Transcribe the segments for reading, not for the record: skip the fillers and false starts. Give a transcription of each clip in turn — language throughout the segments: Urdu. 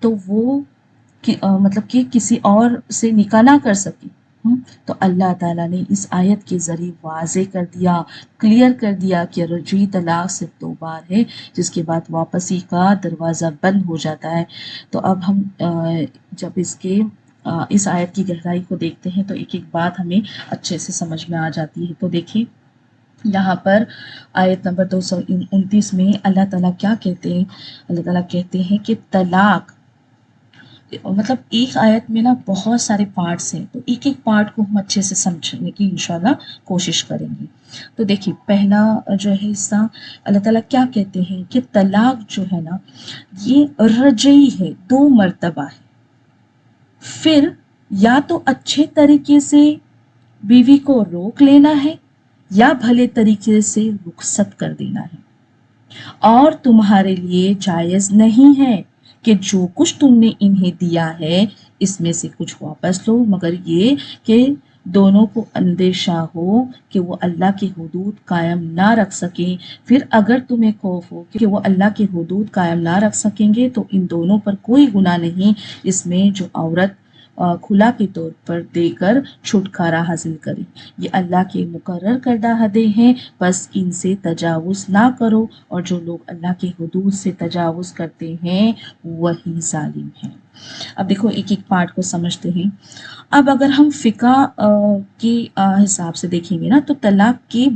تو وہ مطلب کہ کسی اور سے نکاح نہ کر سکے. تو اللہ تعالیٰ نے اس آیت کے ذریعے واضح کر دیا، کلیئر کر دیا کہ رجعی طلاق صرف 2 بار ہے، جس کے بعد واپسی کا دروازہ بند ہو جاتا ہے. تو اب ہم جب اس آیت کی گہرائی کو دیکھتے ہیں تو ایک ایک بات ہمیں اچھے سے سمجھ میں آ جاتی ہے. تو دیکھیں یہاں پر آیت نمبر 229 میں اللہ تعالیٰ کیا کہتے ہیں؟ اللہ تعالیٰ کہتے ہیں کہ طلاق، مطلب ایک آیت میں نا بہت سارے پارٹس ہیں، تو ایک ایک پارٹ کو ہم اچھے سے سمجھنے کی انشاءاللہ کوشش کریں گے. تو دیکھیے پہلا جو ہے حصہ اللہ تعالیٰ کیا کہتے ہیں کہ طلاق جو ہے نا یہ رجعی ہے، 2 مرتبہ ہے. پھر یا تو اچھے طریقے سے بیوی کو روک لینا ہے یا بھلے طریقے سے رخصت کر دینا ہے، اور تمہارے لیے جائز نہیں ہے کہ جو کچھ تم نے انہیں دیا ہے اس میں سے کچھ واپس لو، مگر یہ کہ دونوں کو اندیشہ ہو کہ وہ اللہ کی حدود قائم نہ رکھ سکیں. پھر اگر تمہیں خوف ہو کہ وہ اللہ کی حدود قائم نہ رکھ سکیں گے تو ان دونوں پر کوئی گناہ نہیں اس میں جو عورت کھلا کے طور پر دے کر چھٹکارا حاصل کرے. یہ اللہ کے مقرر کردہ حدیں ہیں، بس ان سے تجاوز نہ کرو، اور جو لوگ اللہ کی حدود سے تجاوز کرتے ہیں وہی ظالم ہیں. اب دیکھو ایک ایک پارٹ کو سمجھتے ہیں. اب اگر ہم فقہ کے حساب سے دیکھیں گے نا تو طلاق کی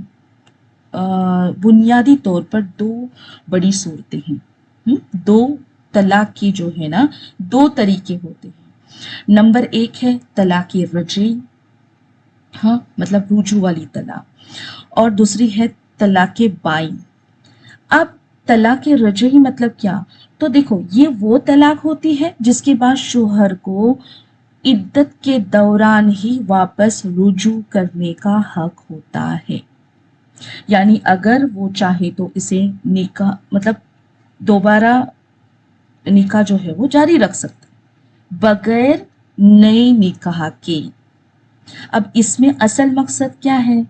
بنیادی طور پر 2 بڑی صورتیں ہیں. 2 طلاق کی جو ہے نا 2 طریقے ہوتے ہیں. نمبر 1 ہے طلاق رجعی، مطلب رجوع والی طلاق، اور دوسری ہے طلاق بائن. اب طلاق رجعی مطلب کیا؟ تو دیکھو یہ وہ طلاق ہوتی ہے جس کے بعد شوہر کو عدت کے دوران ہی واپس رجوع کرنے کا حق ہوتا ہے. یعنی اگر وہ چاہے تو اسے نکاح مطلب دوبارہ نکاح جو ہے وہ جاری رکھ سکتا بغیر نئے نکاح کے. اب اس میں اصل مقصد کیا ہے؟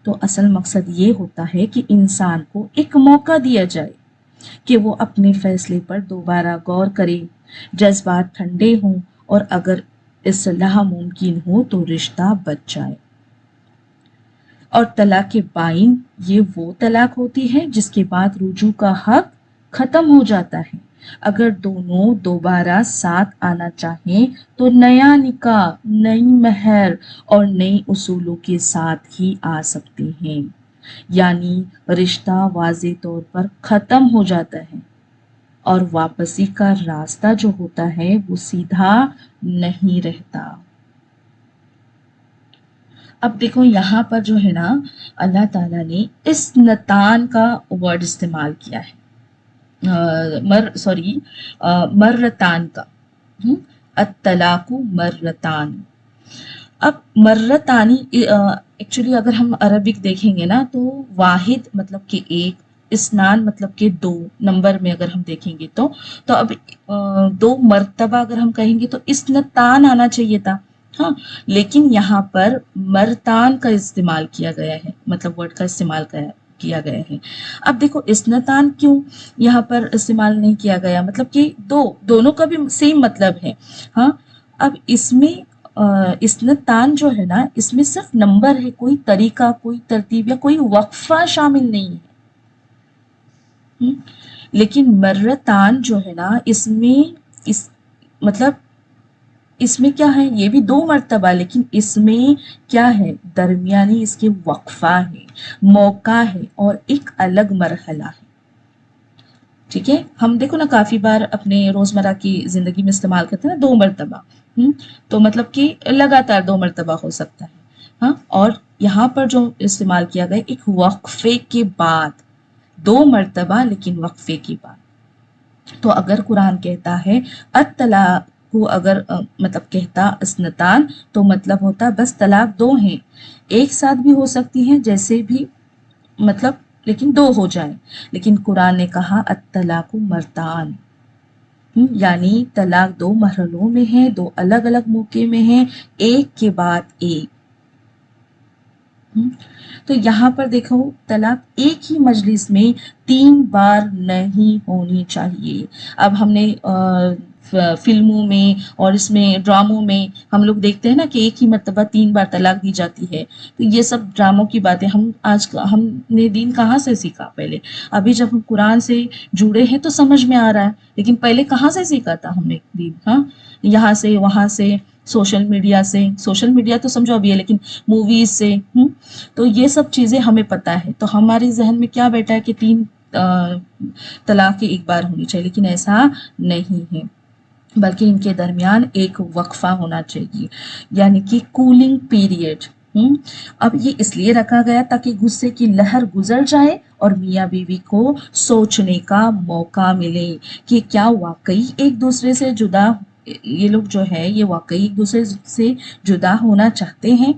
تو اصل مقصد یہ ہوتا ہے کہ انسان کو ایک موقع دیا جائے کہ وہ اپنے فیصلے پر دوبارہ غور کرے، جذبات ٹھنڈے ہوں، اور اگر اصلاح ممکن ہو تو رشتہ بچ جائے. اور طلاق بائن یہ وہ طلاق ہوتی ہے جس کے بعد رجوع کا حق ختم ہو جاتا ہے. اگر دونوں دوبارہ ساتھ آنا چاہیں تو نیا نکاح، نئی مہر اور نئی اصولوں کے ساتھ ہی آ سکتے ہیں. یعنی رشتہ واضح طور پر ختم ہو جاتا ہے اور واپسی کا راستہ جو ہوتا ہے وہ سیدھا نہیں رہتا. اب دیکھو یہاں پر جو ہے نا اللہ تعالیٰ نے اسنتان کا ورڈ استعمال کیا ہے، مرتان کا. الطلاق مرتان. اب مرتانی ایکچولی اگر ہم عربک دیکھیں گے نا تو واحد مطلب کہ 1، اسنان مطلب کہ 2 نمبر میں اگر ہم دیکھیں گے تو اب 2 مرتبہ اگر ہم کہیں گے تو اسنتان آنا چاہیے تھا. لیکن یہاں پر مرتان کا استعمال کیا گیا ہے، مطلب ورڈ کا استعمال کیا گیا ہے. اب دیکھو اسنتان کیوں یہاں پر استعمال نہیں کیا گیا؟ مطلب کہ دونوں کا بھی سیم مطلب ہے. اب اس میں اسنتان جو ہے نا اس میں صرف نمبر ہے، کوئی طریقہ، کوئی ترتیب یا کوئی وقفہ شامل نہیں ہے. لیکن مرتان جو ہے نا اس میں کیا ہے؟ یہ بھی 2 مرتبہ، لیکن اس میں کیا ہے؟ درمیانی اس کے وقفہ ہے، موقع ہے اور ایک الگ مرحلہ ہے. ٹھیک ہے، ہم دیکھو نا کافی بار اپنے روزمرہ کی زندگی میں استعمال کرتے ہیں نا 2 مرتبہ، تو مطلب کہ لگاتار 2 مرتبہ ہو سکتا ہے. اور یہاں پر جو استعمال کیا گیا ایک وقفے کے بعد، 2 مرتبہ لیکن وقفے کے بعد. تو اگر قرآن کہتا ہے الطلاق کو، اگر مطلب کہتا اسنتان تو مطلب ہوتا بس طلاق 2 ہیں، ایک ساتھ بھی ہو سکتی ہیں جیسے بھی مطلب، لیکن 2 ہو جائیں. لیکن قرآن نے کہا الطلاق مرتان، یعنی طلاق 2 مرحلوں میں ہے، 2 الگ الگ موقع میں ہیں، ایک کے بعد ایک. تو یہاں پر دیکھو طلاق ایک ہی مجلس میں 3 بار نہیں ہونی چاہیے. اب ہم نے فلموں میں اور اس میں ڈراموں میں ہم لوگ دیکھتے ہیں نا کہ ایک ہی مرتبہ 3 بار طلاق دی جاتی ہے. تو یہ سب ڈراموں کی باتیں ہم نے دین کہاں سے سیکھا پہلے؟ ابھی جب ہم قرآن سے جڑے ہیں تو سمجھ میں آ رہا ہے، لیکن پہلے کہاں سے سیکھا تھا ہم نے دین؟ ہاں، یہاں سے وہاں سے، سوشل میڈیا سے. سوشل میڈیا تو سمجھو ابھی ہے، لیکن موویز سے. تو یہ سب چیزیں ہمیں پتہ ہے، تو ہمارے ذہن میں کیا بیٹا ہے کہ 3 طلاقیں ایک بار ہونی چاہیے، لیکن ایسا نہیں ہے، بلکہ ان کے درمیان ایک وقفہ ہونا چاہیے، یعنی کہ کولنگ پیریڈ. اب یہ اس لیے رکھا گیا تاکہ غصے کی لہر گزر جائے اور میاں بیوی کو سوچنے کا موقع ملے کہ کیا واقعی ایک دوسرے سے جدا، یہ لوگ جو ہے یہ واقعی ایک دوسرے سے جدا ہونا چاہتے ہیں.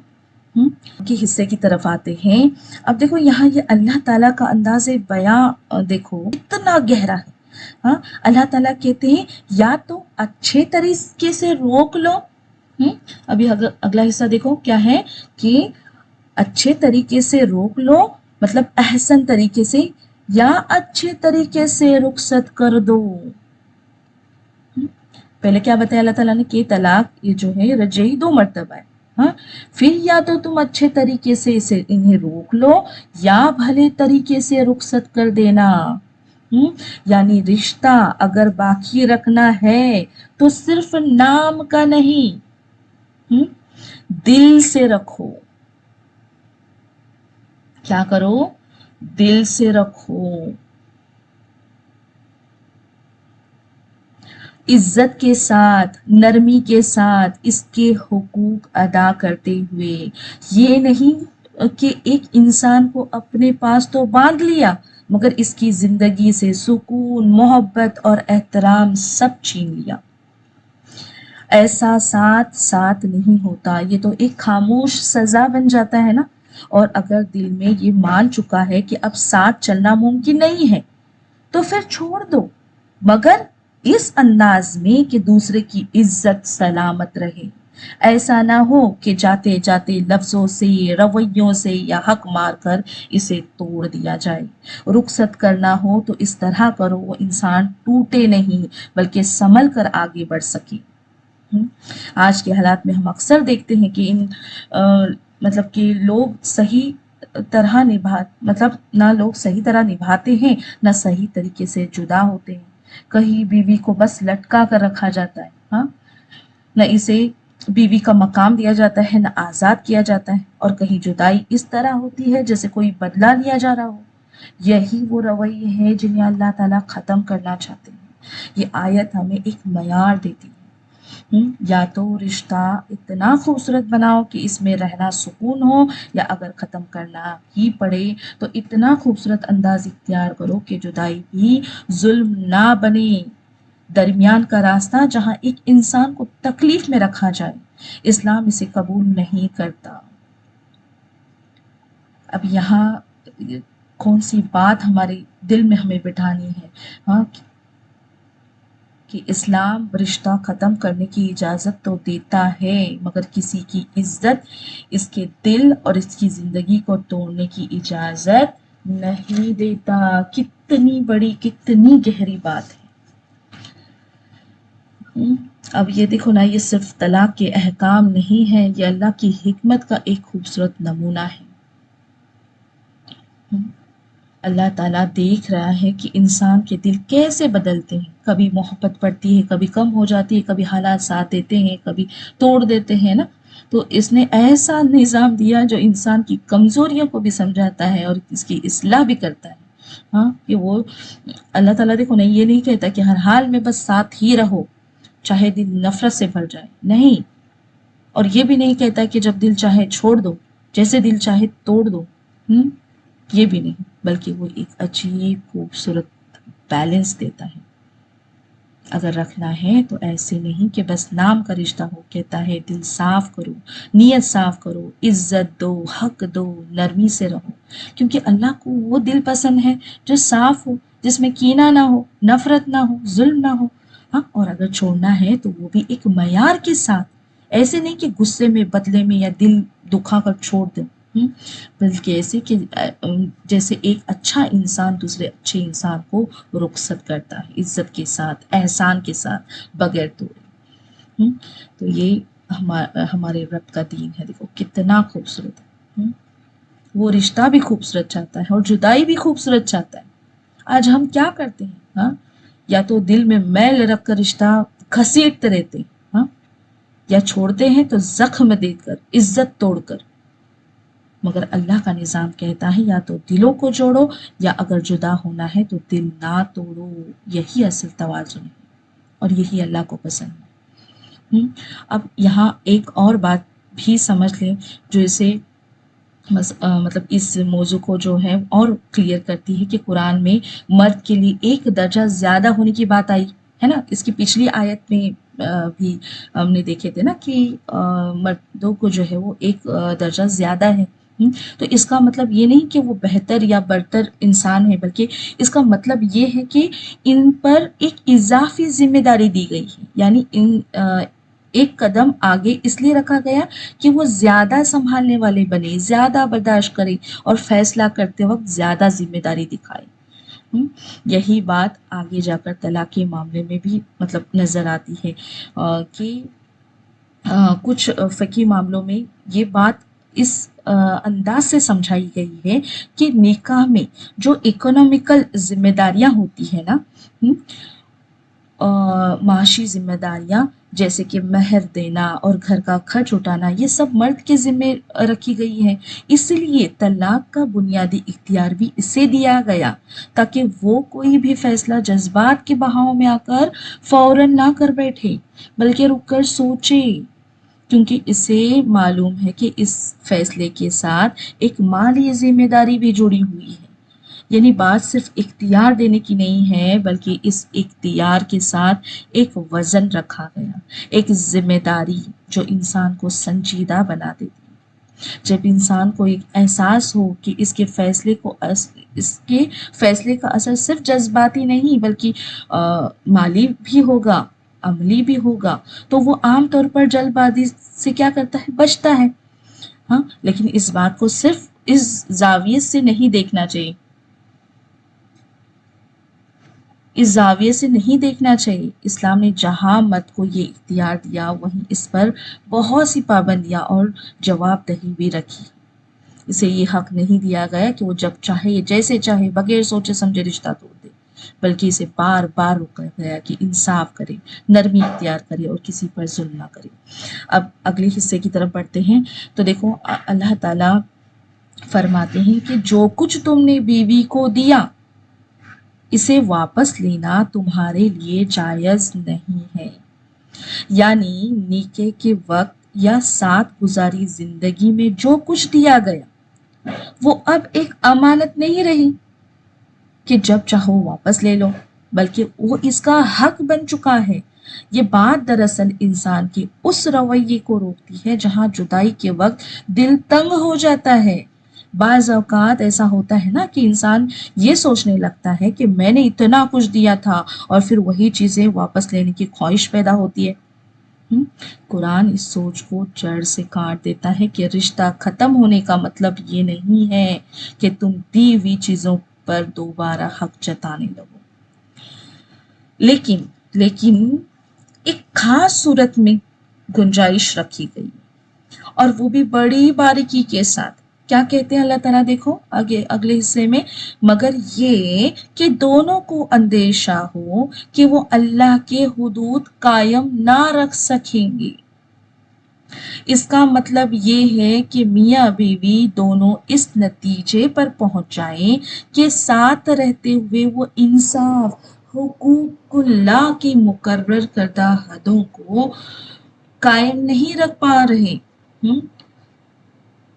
کے حصے کی طرف آتے ہیں. اب دیکھو یہاں یہ اللہ تعالیٰ کا انداز بیاں دیکھو اتنا گہرا ہے. ہاں، اللہ تعالیٰ کہتے ہیں یا تو اچھے طریقے سے روک لو. ابھی اگلا حصہ دیکھو کیا ہے کہ اچھے طریقے سے روک لو، مطلب احسن طریقے سے، یا اچھے طریقے سے رخصت کر دو. پہلے کیا بتایا اللہ تعالیٰ نے کہ طلاق یہ جو ہے رجعی 2 مرتبہ ہے. ہاں، پھر یا تو تم اچھے طریقے سے انہیں روک لو یا بھلے طریقے سے رخصت کر دینا. یعنی رشتہ اگر باقی رکھنا ہے تو صرف نام کا نہیں، دل سے رکھو. کیا کرو؟ دل سے رکھو. عزت کے ساتھ، نرمی کے ساتھ اس کے حقوق ادا کرتے ہوئے. یہ نہیں کہ ایک انسان کو اپنے پاس تو باندھ لیا مگر اس کی زندگی سے سکون، محبت اور احترام سب چھین لیا. ایسا ساتھ نہیں ہوتا، یہ تو ایک خاموش سزا بن جاتا ہے نا. اور اگر دل میں یہ مان چکا ہے کہ اب ساتھ چلنا ممکن نہیں ہے تو پھر چھوڑ دو، مگر اس انداز میں کہ دوسرے کی عزت سلامت رہے. ایسا نہ ہو کہ جاتے جاتے لفظوں سے، رویوں سے یا حق مار کر اسے توڑ دیا جائے. رخصت کرنا ہو تو اس طرح کرو وہ انسان ٹوٹے نہیں بلکہ سنبھل کر آگے بڑھ سکے. آج کے حالات میں ہم اکثر دیکھتے ہیں کہ مطلب کہ لوگ صحیح طرح نہ لوگ صحیح طرح نبھاتے ہیں، نہ صحیح طریقے سے جدا ہوتے ہیں. کہیں بیوی کو بس لٹکا کر رکھا جاتا ہے، ہاں، نہ اسے بیوی کا مقام دیا جاتا ہے، نہ آزاد کیا جاتا ہے. اور کہیں جدائی اس طرح ہوتی ہے جیسے کوئی بدلہ لیا جا رہا ہو. یہی وہ رویے ہیں جنہیں اللہ تعالیٰ ختم کرنا چاہتے ہیں. یہ آیت ہمیں ایک معیار دیتی ہے. یا تو رشتہ اتنا خوبصورت بناؤ کہ اس میں رہنا سکون ہو، یا اگر ختم کرنا ہی پڑے تو اتنا خوبصورت انداز اختیار کرو کہ جدائی بھی ظلم نہ بنے. درمیان کا راستہ جہاں ایک انسان کو تکلیف میں رکھا جائے، اسلام اسے قبول نہیں کرتا. اب یہاں کون سی بات ہمارے دل میں ہمیں بٹھانی ہے، ہاں، کہ اسلام رشتہ ختم کرنے کی اجازت تو دیتا ہے مگر کسی کی عزت، اس کے دل اور اس کی زندگی کو توڑنے کی اجازت نہیں دیتا. کتنی بڑی، کتنی گہری بات ہے. اب یہ دیکھو نا، یہ صرف طلاق کے احکام نہیں ہے، یہ اللہ کی حکمت کا ایک خوبصورت نمونہ ہے. اللہ تعالیٰ دیکھ رہا ہے کہ انسان کے دل کیسے بدلتے ہیں. کبھی محبت بڑھتی ہے، کبھی کم ہو جاتی ہے، کبھی حالات ساتھ دیتے ہیں، کبھی توڑ دیتے ہیں نا. تو اس نے ایسا نظام دیا جو انسان کی کمزوریوں کو بھی سمجھاتا ہے اور اس کی اصلاح بھی کرتا ہے. ہاں، کہ وہ اللہ تعالیٰ دیکھو نا، یہ نہیں کہتا کہ ہر حال میں بس ساتھ ہی رہو چاہے دل نفرت سے بھر جائے، نہیں. اور یہ بھی نہیں کہتا کہ جب دل چاہے چھوڑ دو، جیسے دل چاہے توڑ دو. یہ بھی نہیں، بلکہ وہ ایک عجیب خوبصورت بیلنس دیتا ہے. اگر رکھنا ہے تو ایسے نہیں کہ بس نام کا رشتہ ہو. کہتا ہے دل صاف کرو، نیت صاف کرو، عزت دو، حق دو، نرمی سے رہو. کیونکہ اللہ کو وہ دل پسند ہے جو صاف ہو، جس میں کینہ نہ ہو، نفرت نہ ہو، ظلم نہ ہو. ہاں، اور اگر چھوڑنا ہے تو وہ بھی ایک معیار کے ساتھ، ایسے نہیں کہ غصے میں، بدلے میں یا دل دکھا کر چھوڑ دو. بلکہ ایسے کہ جیسے ایک اچھا انسان دوسرے اچھے انسان کو رخصت کرتا ہے، عزت کے ساتھ، احسان کے ساتھ، بغیر توڑے۔ تو یہ ہمارے رب کا دین ہے، دیکھو کتنا خوبصورت ہے۔ وہ رشتہ بھی خوبصورت چاہتا ہے اور جدائی بھی خوبصورت چاہتا ہے۔ آج ہم کیا کرتے ہیں؟ ہاں، یا تو دل میں میل رکھ کر رشتہ گھسیٹتے رہتے ہیں، ہاں، یا چھوڑتے ہیں تو زخم دے کر، عزت توڑ کر۔ مگر اللہ کا نظام کہتا ہے یا تو دلوں کو جوڑو، یا اگر جدا ہونا ہے تو دل نہ توڑو۔ یہی اصل توازن ہے اور یہی اللہ کو پسند ہے۔ اب یہاں ایک اور بات بھی سمجھ لیں جو اسے مطلب اس موضوع کو جو ہے اور کلیئر کرتی ہے، کہ قرآن میں مرد کے لیے ایک درجہ زیادہ ہونے کی بات آئی ہے نا۔ اس کی پچھلی آیت میں بھی ہم نے دیکھے تھے نا کہ مردوں کو جو ہے وہ ایک درجہ زیادہ ہے۔ تو اس کا مطلب یہ نہیں کہ وہ بہتر یا برتر انسان ہے، بلکہ اس کا مطلب یہ ہے کہ ان پر ایک اضافی ذمہ داری دی گئی ہے، یعنی ان ایک قدم آگے اس لیے رکھا گیا کہ وہ زیادہ سنبھالنے والے بنے، زیادہ برداشت کرے اور فیصلہ کرتے وقت زیادہ ذمہ داری دکھائے۔ یہی بات آگے جا کر طلاق کے معاملے میں بھی مطلب نظر آتی ہے کہ کچھ فقہی معاملوں میں یہ بات اس انداز سے سمجھائی گئی ہے کہ نکاح میں جو اکنامیکل ذمہ داریاں ہوتی ہیں نا، معاشی ذمہ داریاں جیسے کہ مہر دینا اور گھر کا خرچ اٹھانا، یہ سب مرد کے ذمہ رکھی گئی ہے۔ اس لیے طلاق کا بنیادی اختیار بھی اسے دیا گیا تاکہ وہ کوئی بھی فیصلہ جذبات کے بہاؤ میں آ کر فوراً نہ کر بیٹھے، بلکہ رک کر سوچے، کیونکہ اسے معلوم ہے کہ اس فیصلے کے ساتھ ایک مالی ذمہ داری بھی جڑی ہوئی ہے۔ یعنی بات صرف اختیار دینے کی نہیں ہے، بلکہ اس اختیار کے ساتھ ایک وزن رکھا گیا، ایک ذمہ داری جو انسان کو سنجیدہ بنا دیتی ہے۔ جب انسان کو ایک احساس ہو کہ اس کے فیصلے کا اثر صرف جذباتی نہیں بلکہ مالی بھی ہوگا، عملی بھی ہوگا، تو وہ عام طور پر جلد بازی سے کیا کرتا ہے؟ بچتا ہے۔ ہاں، لیکن اس بات کو صرف اس زاویے سے نہیں دیکھنا چاہیے، اس زاویے سے نہیں دیکھنا چاہیے۔ اسلام نے جہاں مرد کو یہ اختیار دیا، وہیں اس پر بہت سی پابندیاں اور جواب دہی بھی رکھی۔ اسے یہ حق نہیں دیا گیا کہ وہ جب چاہے جیسے چاہے بغیر سوچے سمجھے رشتہ توڑ دے، بلکہ اسے بار بار روکا گیا کہ انصاف کرے، نرمی اختیار کرے اور کسی پر ظلم نہ کرے۔ اب اگلے حصے کی طرف بڑھتے ہیں تو دیکھو اللہ تعالیٰ فرماتے ہیں کہ جو کچھ تم نے بیوی کو دیا اسے واپس لینا تمہارے لیے جائز نہیں ہے۔ یعنی نکاح کے وقت یا ساتھ گزاری زندگی میں جو کچھ دیا گیا وہ اب ایک امانت نہیں رہی کہ جب چاہو واپس لے لو، بلکہ وہ اس کا حق بن چکا ہے۔ یہ بات دراصل انسان کے اس رویے کو روکتی ہے جہاں جدائی کے وقت دل تنگ ہو جاتا ہے۔ بعض اوقات ایسا ہوتا ہے نا کہ انسان یہ سوچنے لگتا ہے کہ میں نے اتنا کچھ دیا تھا، اور پھر وہی چیزیں واپس لینے کی خواہش پیدا ہوتی ہے۔ قرآن اس سوچ کو جڑ سے کاٹ دیتا ہے کہ رشتہ ختم ہونے کا مطلب یہ نہیں ہے کہ تم دی ہوئی چیزوں پر دوبارہ حق جتانے لگو، لیکن ایک خاص صورت میں گنجائش رکھی گئی، اور وہ بھی بڑی باریکی کے ساتھ۔ کیا کہتے ہیں اللہ تعالیٰ؟ دیکھو اگلے حصے میں، مگر یہ کہ دونوں کو اندیشہ ہو کہ وہ اللہ کے حدود قائم نہ رکھ سکیں گے۔ اس کا مطلب یہ ہے کہ میاں بیوی دونوں اس نتیجے پر پہنچ جائیں کہ ساتھ رہتے ہوئے وہ انصاف، حقوق اللہ کی مقرر کردہ حدوں کو قائم نہیں رکھ پا رہے۔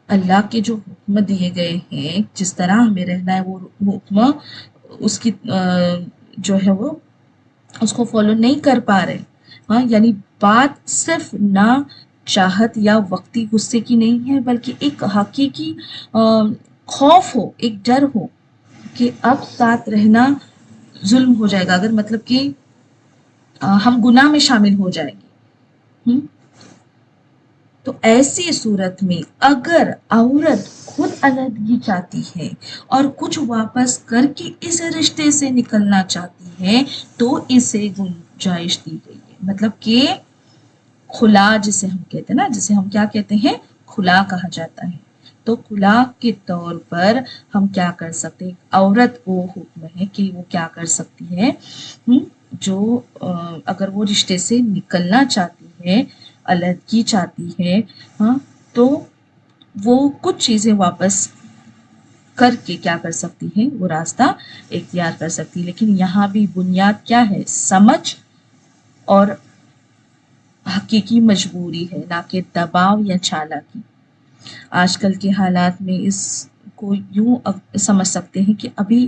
اللہ کے جو حکم دیے گئے ہیں، جس طرح ہمیں رہنا ہے، وہ حکم اس کی جو ہے وہ اس کو فالو نہیں کر پا رہے۔ ہاں، یعنی بات صرف نہ چاہت یا وقتی غصے کی نہیں ہے، بلکہ ایک حقیقی خوف ہو، ایک ڈر ہو کہ اب ساتھ رہنا ظلم ہو جائے گا، اگر مطلب کہ ہم گناہ میں شامل ہو جائیں گے۔ تو ایسی صورت میں اگر عورت خود علیحدگی چاہتی ہے اور کچھ واپس کر کے اس رشتے سے نکلنا چاہتی ہے تو اسے گنجائش دی گئی ہے، مطلب کہ کھلا جسے ہم کہتے ہیں نا، جسے ہم کیا کہتے ہیں، کھلا کہا جاتا ہے، تو کھلا کے طور پر ہم کیا کر سکتے ہیں، عورت کو حکم ہے کہ وہ کیا کر سکتی ہے، جو اگر وہ رشتے سے نکلنا چاہتی ہے، علیحدگی چاہتی ہے، ہاں، تو وہ کچھ چیزیں واپس کر کے کیا کر سکتی ہے، وہ راستہ اختیار کر سکتی ہے، لیکن یہاں بھی بنیاد کیا ہے، سمجھ اور حقیقی مجبوری ہے، نہ کہ دباؤ یا چالاکی۔ آج کل کے حالات میں اس کو یوں سمجھ سکتے ہیں کہ ابھی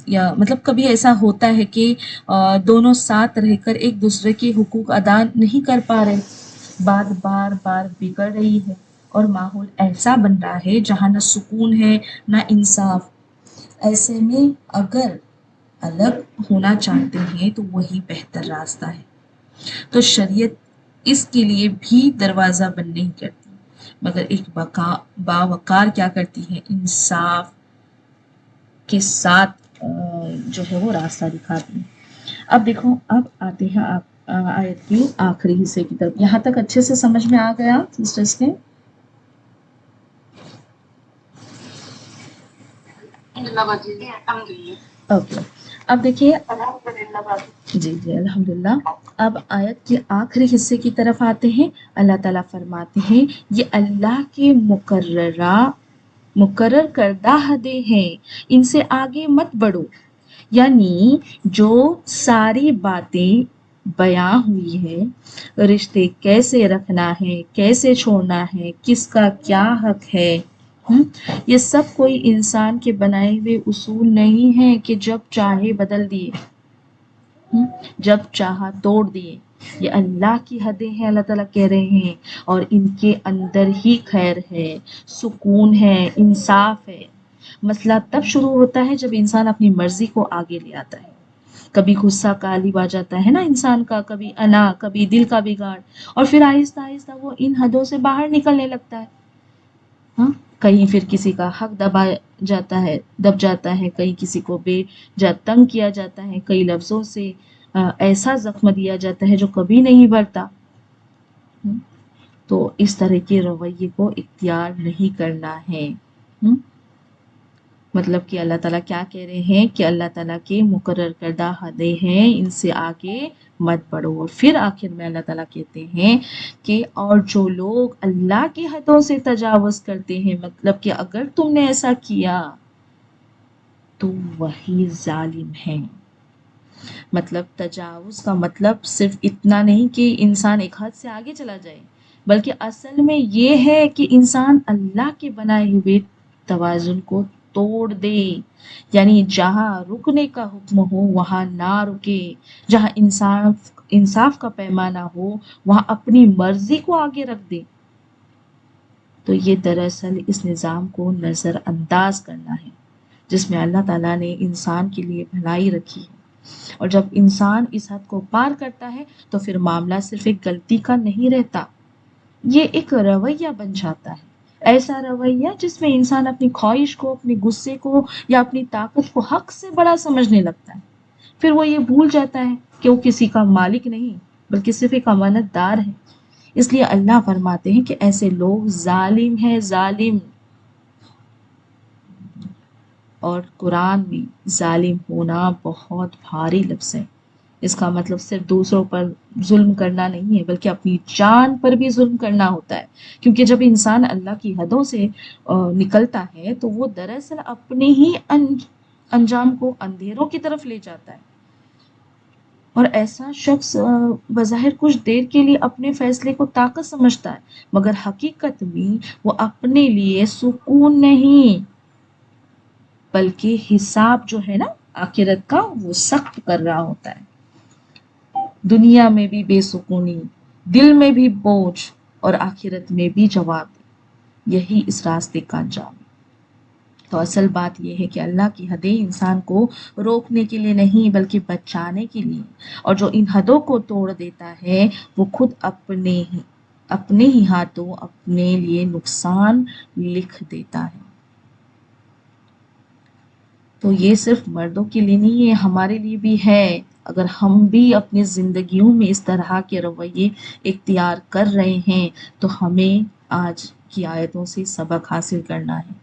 یا مطلب کبھی ایسا ہوتا ہے کہ دونوں ساتھ رہ کر ایک دوسرے کے حقوق ادا نہیں کر پا رہے، بات بار بار بگڑ رہی ہے اور ماحول ایسا بن رہا ہے جہاں نہ سکون ہے نہ انصاف۔ ایسے میں اگر الگ ہونا چاہتے ہیں تو وہی بہتر راستہ ہے، تو شریعت اس کے لیے بھی دروازہ بند نہیں کرتی، مگر ایک باوقار کیا کرتی ہے، انصاف کے ساتھ جو ہے وہ راستہ دکھاتی ہے۔ اب دیکھو، اب آتے ہیں آپ آیت کے آخری حصے کی طرف۔ یہاں تک اچھے سے سمجھ میں آ گیا سسٹرس کے؟ اوکے، اب دیکھیے، جی جی الحمدللہ، اب آیت کے آخری حصے کی طرف آتے ہیں۔ اللہ تعالیٰ فرماتے ہیں یہ اللہ کے مقرر کردہ حدیں ہیں، ان سے آگے مت بڑھو، یعنی جو ساری باتیں بیان ہوئی ہے، رشتے کیسے رکھنا ہے، کیسے چھوڑنا ہے، کس کا کیا حق ہے، یہ سب کوئی انسان کے بنائے ہوئے اصول نہیں ہیں کہ جب چاہے بدل دیے، جب چاہا توڑ دیے۔ یہ اللہ کی حدیں ہیں، اللہ تعالیٰ کہہ رہے ہیں، اور ان کے اندر ہی خیر ہے، سکون ہے، انصاف ہے۔ مسئلہ تب شروع ہوتا ہے جب انسان اپنی مرضی کو آگے لے آتا ہے، کبھی غصہ غالب آ جاتا ہے نا انسان کا، کبھی انا، کبھی دل کا بگاڑ، اور پھر آہستہ آہستہ وہ ان حدوں سے باہر نکلنے لگتا ہے، ہاں، کہیں پھر کسی کا حق دب جاتا ہے، کہیں کسی کو بے جا تنگ کیا جاتا ہے، کئی لفظوں سے ایسا زخم دیا جاتا ہے جو کبھی نہیں بھرتا۔ تو اس طرح کے رویے کو اختیار نہیں کرنا ہے۔ مطلب کہ اللہ تعالیٰ کیا کہہ رہے ہیں کہ اللہ تعالیٰ کے مقرر کردہ حدیں ہیں، ان سے آگے مت بڑھو۔ اور پھر آخر میں اللہ تعالیٰ کہتے ہیں کہ اور جو لوگ اللہ کی حدوں سے تجاوز کرتے ہیں، مطلب کہ اگر تم نے ایسا کیا تو وہی ظالم ہیں۔ مطلب تجاوز کا مطلب صرف اتنا نہیں کہ انسان ایک حد سے آگے چلا جائے، بلکہ اصل میں یہ ہے کہ انسان اللہ کے بنائے ہوئے توازن کو توڑ دے، یعنی جہاں رکنے کا حکم ہو وہاں نہ رکے، جہاں انصاف کا پیمانہ ہو وہاں اپنی مرضی کو آگے رکھ دے۔ تو یہ دراصل اس نظام کو نظر انداز کرنا ہے جس میں اللہ تعالیٰ نے انسان کے لیے بھلائی رکھی ہے، اور جب انسان اس حد کو پار کرتا ہے تو پھر معاملہ صرف ایک غلطی کا نہیں رہتا، یہ ایک رویہ بن جاتا ہے، ایسا رویہ جس میں انسان اپنی خواہش کو، اپنے غصے کو یا اپنی طاقت کو حق سے بڑا سمجھنے لگتا ہے۔ پھر وہ یہ بھول جاتا ہے کہ وہ کسی کا مالک نہیں بلکہ صرف ایک امانت دار ہے۔ اس لیے اللہ فرماتے ہیں کہ ایسے لوگ ظالم ہیں، ظالم۔ اور قرآن میں ظالم ہونا بہت بھاری لفظ ہے، اس کا مطلب صرف دوسروں پر ظلم کرنا نہیں ہے بلکہ اپنی جان پر بھی ظلم کرنا ہوتا ہے، کیونکہ جب انسان اللہ کی حدوں سے نکلتا ہے تو وہ دراصل اپنے ہی انجام کو اندھیروں کی طرف لے جاتا ہے، اور ایسا شخص بظاہر کچھ دیر کے لیے اپنے فیصلے کو طاقت سمجھتا ہے، مگر حقیقت میں وہ اپنے لیے سکون نہیں بلکہ حساب جو ہے نا آخرت کا وہ سخت کر رہا ہوتا ہے۔ دنیا میں بھی بے سکونی، دل میں بھی بوجھ، اور آخرت میں بھی جواب، یہی اس راستے کا انجام ہے۔ تو اصل بات یہ ہے کہ اللہ کی حدیں انسان کو روکنے کے لیے نہیں بلکہ بچانے کے لیے، اور جو ان حدوں کو توڑ دیتا ہے وہ خود اپنے ہی ہاتھوں اپنے لیے نقصان لکھ دیتا ہے۔ تو یہ صرف مردوں کے لیے نہیں ہے، ہمارے لیے بھی ہے۔ اگر ہم بھی اپنی زندگیوں میں اس طرح کے رویے اختیار کر رہے ہیں تو ہمیں آج کی آیتوں سے سبق حاصل کرنا ہے۔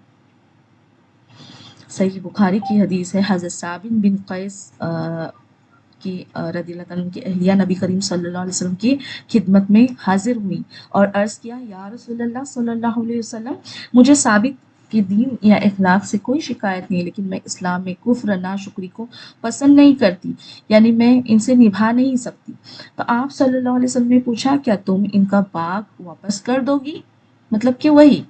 صحیح بخاری کی حدیث ہے، حضرت ثابت بن قیس کی رضی اللہ تعالیٰ عنہ کی اہلیہ نبی کریم صلی اللہ علیہ وسلم کی خدمت میں حاضر ہوئی اور عرض کیا، یا رسول اللہ صلی اللہ علیہ وسلم، مجھے ثابت کہ دین یا اخلاق سے کوئی شکایت نہیں، لیکن میں اسلام میں کفر ناشکری کو پسند نہیں کرتی، یعنی میں ان سے نبھا نہیں سکتی۔ تو آپ صلی اللہ علیہ وسلم نے پوچھا، کیا تم ان کا باغ واپس کر دو گی؟ مطلب کہ وہی